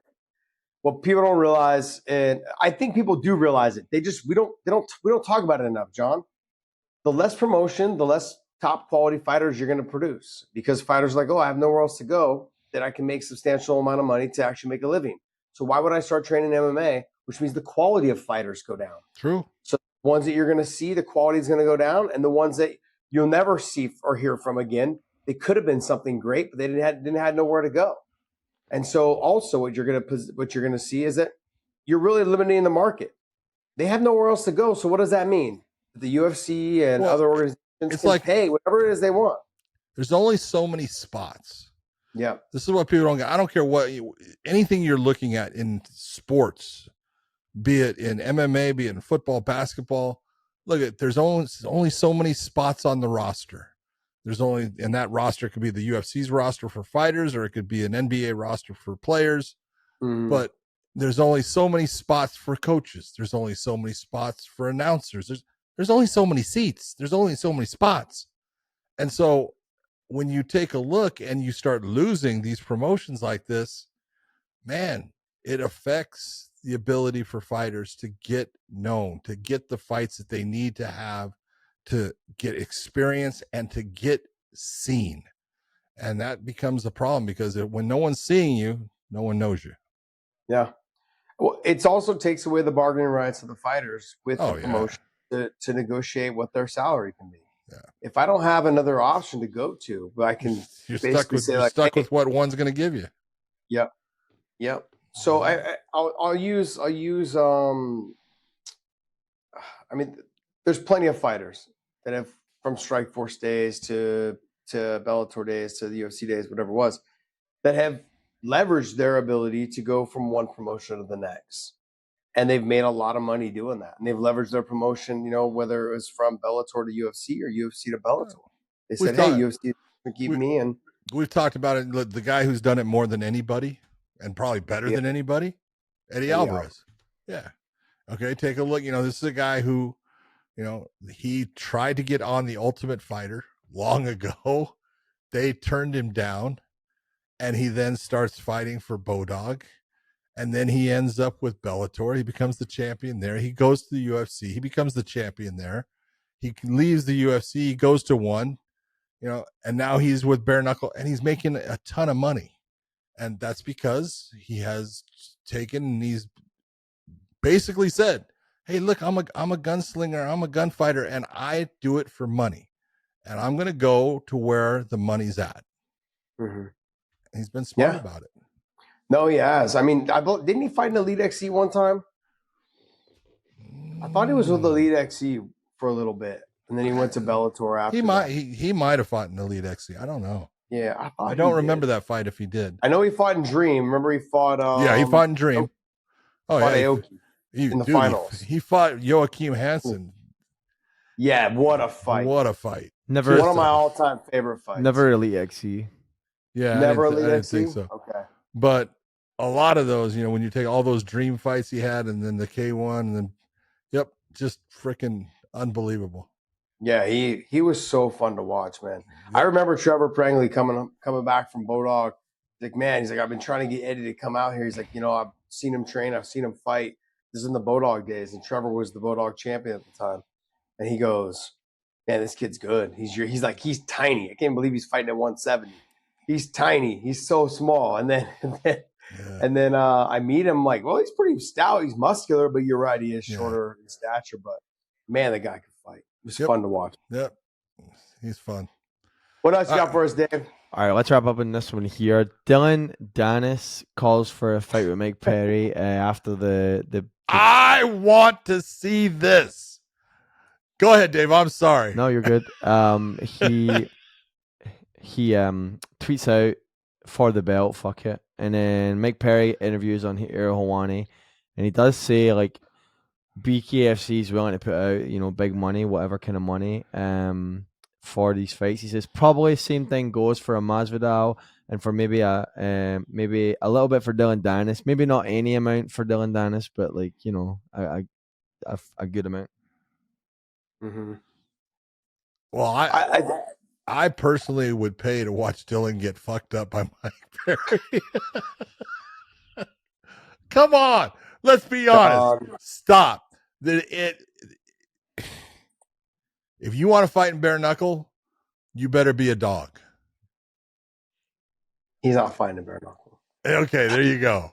[SPEAKER 2] What people don't realize, and I think people do realize it. We don't talk about it enough, John. The less promotion, the less top quality fighters you're going to produce, because fighters are like, oh, I have nowhere else to go that I can make substantial amount of money to actually make a living. So why would I start training MMA? Which means the quality of fighters go down.
[SPEAKER 3] True.
[SPEAKER 2] So the ones that you're going to see, the quality is going to go down, and the ones that you'll never see or hear from again, they could have been something great, but they didn't have nowhere to go. And so also what you're going to see is that you're really limiting the market. They have nowhere else to go. So what does that mean? The UFC and other organizations can pay whatever it is they want.
[SPEAKER 3] There's only so many spots.
[SPEAKER 2] Yeah.
[SPEAKER 3] This is what people don't get. I don't care anything you're looking at in sports, be it in MMA, be it in football, basketball. Look, there's only so many spots on the roster. And that roster could be the UFC's roster for fighters, or it could be an NBA roster for players. But there's only so many spots for coaches. There's only so many spots for announcers. There's only so many seats. There's only so many spots. And so when you take a look and you start losing these promotions like this, man, it affects the ability for fighters to get known, to get the fights that they need to have, to get experience and to get seen. And that becomes a problem, because when no one's seeing you, no one knows you.
[SPEAKER 2] Yeah. Well, it also takes away the bargaining rights of the fighters with the promotion to negotiate what their salary can be.
[SPEAKER 3] Yeah.
[SPEAKER 2] If I don't have another option to go to, but I can
[SPEAKER 3] you're stuck with what one's going to give you.
[SPEAKER 2] Yep. Yep. So I'll use there's plenty of fighters that have, from Strikeforce days to Bellator days to the UFC days, whatever it was, that have leveraged their ability to go from one promotion to the next. And they've made a lot of money doing that. And they've leveraged their promotion, whether it was from Bellator to UFC or UFC to Bellator. They said, hey, UFC keep me in.
[SPEAKER 3] We've talked about it. The guy who's done it more than anybody and probably better than anybody, Eddie Alvarez. Yeah. Okay, take a look. This is a guy who, he tried to get on the Ultimate Fighter long ago. They turned him down, and he then starts fighting for Bodog, and then he ends up with Bellator. He becomes the champion there. He goes to the UFC. He becomes the champion there. He leaves the UFC. He goes to one, and now he's with Bare Knuckle, and he's making a ton of money. And that's because he has taken and he's basically said, hey, look, I'm a gunslinger, I'm a gunfighter, and I do it for money. And I'm going to go to where the money's at. Mm-hmm. He's been smart about it.
[SPEAKER 2] No, he has. I mean, didn't he fight in Elite XC one time? I thought he was with Elite XC for a little bit, and then he went to Bellator after.
[SPEAKER 3] He might have fought in Elite XC. I don't know.
[SPEAKER 2] Yeah,
[SPEAKER 3] I don't remember that fight if he did.
[SPEAKER 2] I know he fought in Dream. Remember he fought?
[SPEAKER 3] He fought in Dream. Oh
[SPEAKER 2] Fought
[SPEAKER 3] yeah,
[SPEAKER 2] Aoki in the
[SPEAKER 3] dude,
[SPEAKER 2] finals.
[SPEAKER 3] he fought Joachim Hansen.
[SPEAKER 2] Yeah, what a fight.
[SPEAKER 3] What a fight.
[SPEAKER 4] Never
[SPEAKER 2] One of my all-time favorite fights.
[SPEAKER 4] Never Elite XC.
[SPEAKER 3] Yeah,
[SPEAKER 2] Never
[SPEAKER 3] I
[SPEAKER 2] Elite
[SPEAKER 3] didn't
[SPEAKER 2] XC?
[SPEAKER 3] think so.
[SPEAKER 2] Okay.
[SPEAKER 3] But a lot of those, when you take all those dream fights he had, and then the K1, and then, yep, just freaking unbelievable.
[SPEAKER 2] Yeah, he was so fun to watch, man.
[SPEAKER 3] Yep.
[SPEAKER 2] I remember Trevor Prangley coming back from Bodog. He's like, man, I've been trying to get Eddie to come out here. He's like, I've seen him train, I've seen him fight. This is in the Bodog days, and Trevor was the Bodog champion at the time. And he goes, man, this kid's good. He's tiny. I can't believe he's fighting at 170. He's tiny. He's so small. And then I meet him, like, well, he's pretty stout. He's muscular, but you're right, he is shorter in stature. But man, the guy could fight. It was fun to watch.
[SPEAKER 3] Yep, he's fun.
[SPEAKER 2] What else you got for us, Dave?
[SPEAKER 4] All right, let's wrap up in this one here. Dylan Danis calls for a fight with Mike Perry after the.
[SPEAKER 3] I want to see this. Go ahead, Dave. I'm sorry.
[SPEAKER 4] No, you're good. He tweets out for the belt, fuck it, and then Mike Perry interviews on Air Hawani, and he does say like BKFC is willing to put out big money, whatever kind of money, for these fights. He says probably same thing goes for a Masvidal and for maybe a little bit for Dylan Danis, maybe not any amount for Dylan Danis, but like a good amount.
[SPEAKER 2] Mm-hmm.
[SPEAKER 3] Well, I personally would pay to watch Dylan get fucked up by Mike Perry. Come on, let's be honest. Stop. If you want to fight in bare knuckle, you better be a dog.
[SPEAKER 2] He's not fighting in bare knuckle.
[SPEAKER 3] Okay, there you go.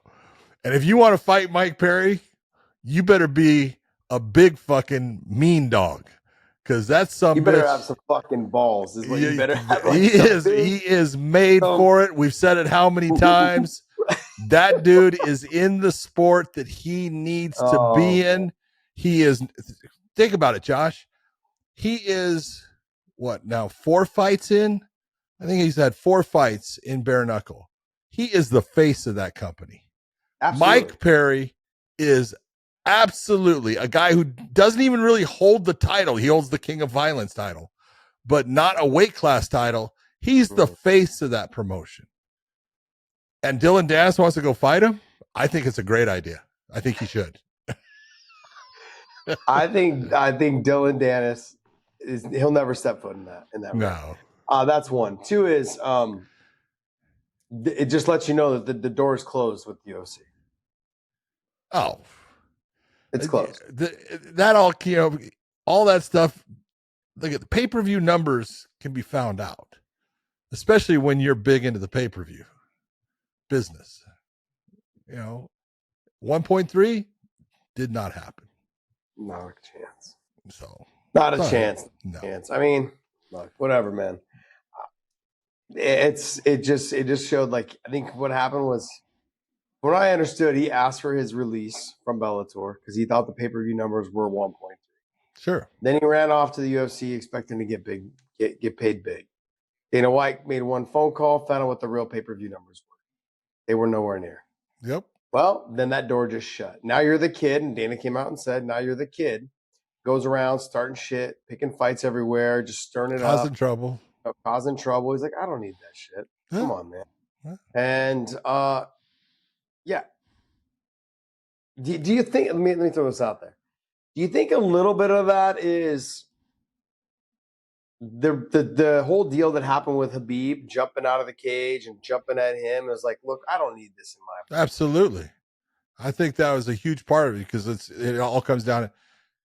[SPEAKER 3] And if you want to fight Mike Perry, you better be a big fucking mean dog. Because that's some.
[SPEAKER 2] You better
[SPEAKER 3] bitch.
[SPEAKER 2] have some fucking balls. Is what you better have.
[SPEAKER 3] He is made for it. We've said it how many times. That dude is in the sport that he needs to be in. He is. Think about it, Josh. He is what now? 4 fights in. I think he's had 4 fights in bare knuckle. He is the face of that company.
[SPEAKER 2] Absolutely.
[SPEAKER 3] Mike Perry is absolutely a guy who doesn't even really hold the title. He holds the King of Violence title, but not a weight class title. He's the face of that promotion. And Dylan Danis wants to go fight him. I think it's a great idea. I think he should.
[SPEAKER 2] I think Dylan Danis he'll never step foot in that.
[SPEAKER 3] No.
[SPEAKER 2] That's one. 2 is it just lets you know that the door is closed with the UFC.
[SPEAKER 3] Oh.
[SPEAKER 2] It's closed.
[SPEAKER 3] That all that stuff. Look at the pay-per-view numbers can be found out, especially when you're big into the pay-per-view business. 1.3 did not happen.
[SPEAKER 2] Not a chance.
[SPEAKER 3] So
[SPEAKER 2] not a chance.
[SPEAKER 3] No.
[SPEAKER 2] Chance. I mean, look, whatever, man. It just showed, like, I think what happened was, when I understood, he asked for his release from Bellator because he thought the pay-per-view numbers were 1.3.
[SPEAKER 3] Sure.
[SPEAKER 2] Then he ran off to the UFC expecting to get paid big. Dana White made one phone call, found out what the real pay-per-view numbers were. They were nowhere near.
[SPEAKER 3] Yep.
[SPEAKER 2] Well, then that door just shut. Now you're the kid, and Dana came out and said, now you're the kid. Goes around starting shit, picking fights everywhere, just stirring it up. Causing trouble. He's like, I don't need that shit. Come on, man.
[SPEAKER 3] Huh?
[SPEAKER 2] And, yeah. Do you think, let me throw this out there. Do you think a little bit of that is the whole deal that happened with Khabib jumping out of the cage and jumping at him? It was like, look, I don't need this in my life.
[SPEAKER 3] Absolutely. I think that was a huge part of it because it all comes down to,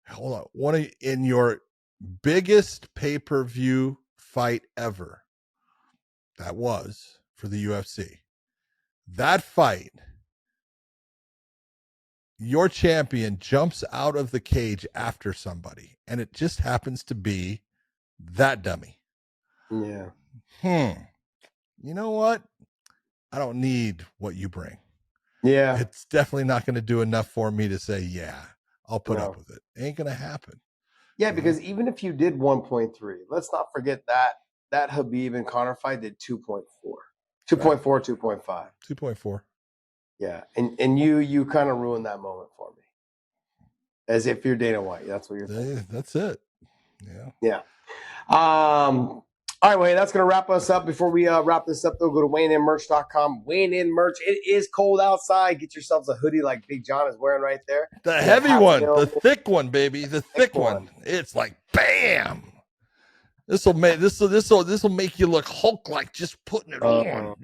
[SPEAKER 3] hold on, in your biggest pay-per-view fight ever, that was for the UFC. That fight, your champion jumps out of the cage after somebody, and it just happens to be that dummy.
[SPEAKER 2] Yeah.
[SPEAKER 3] You know what? I don't need what you bring.
[SPEAKER 2] Yeah.
[SPEAKER 3] It's definitely not going to do enough for me to say, yeah, I'll put up with it. Ain't going to happen.
[SPEAKER 2] Yeah, because even if you did 1.3, let's not forget that Khabib and Conor fight did 2.4. 2.4, 2.5.
[SPEAKER 3] 2.4.
[SPEAKER 2] Yeah, and you kind of ruined that moment for me, as if you're Dana White. That's what you're thinking.
[SPEAKER 3] That's it.
[SPEAKER 2] Yeah. All right, Wayne, that's going to wrap us up. Before we wrap this up, though, go to WayneInMerch.com. Wayne in Merch. It is cold outside. Get yourselves a hoodie like Big John is wearing right there.
[SPEAKER 3] The heavy one, the thick one, baby, the thick one. It's like bam. This will make you look Hulk-like just putting it on.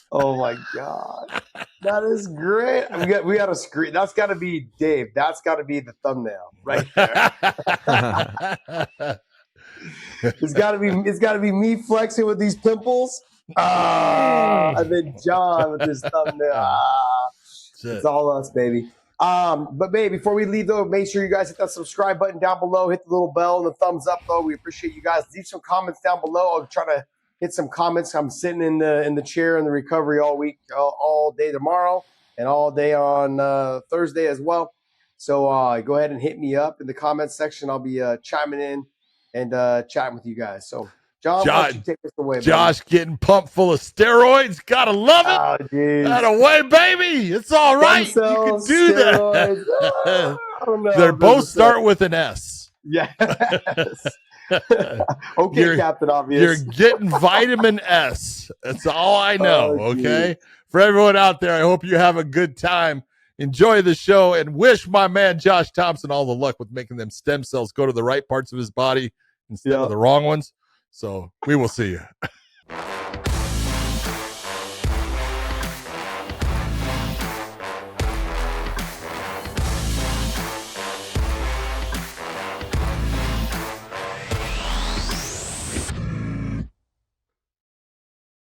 [SPEAKER 2] Oh my God, that is great. We got a screen. That's got to be Dave. That's got to be the thumbnail right there. It's got to be me flexing with these pimples. And then John with his thumbnail. It's all us, baby. But babe, before we leave though, make sure you guys hit that subscribe button down below, hit the little bell and the thumbs up though. We appreciate you guys. Leave some comments down below. I'll try to hit some comments. I'm sitting in the chair in the recovery all week, all day tomorrow, and all day on Thursday as well. So go ahead and hit me up in the comments section. I'll be chiming in and chatting with you guys. So John, why don't you take this away,
[SPEAKER 3] Josh, baby? Getting pumped full of steroids. Gotta love it. That away, baby. It's all right. You can do
[SPEAKER 2] steroids.
[SPEAKER 3] that.
[SPEAKER 2] I don't know.
[SPEAKER 3] They both start with an S.
[SPEAKER 2] Yes. Okay, Captain Obvious.
[SPEAKER 3] You're getting vitamin S. That's all I know. Okay. For everyone out there, I hope you have a good time. Enjoy the show and wish my man Josh Thomson all the luck with making them stem cells go to the right parts of his body instead of the wrong ones. So we will see you.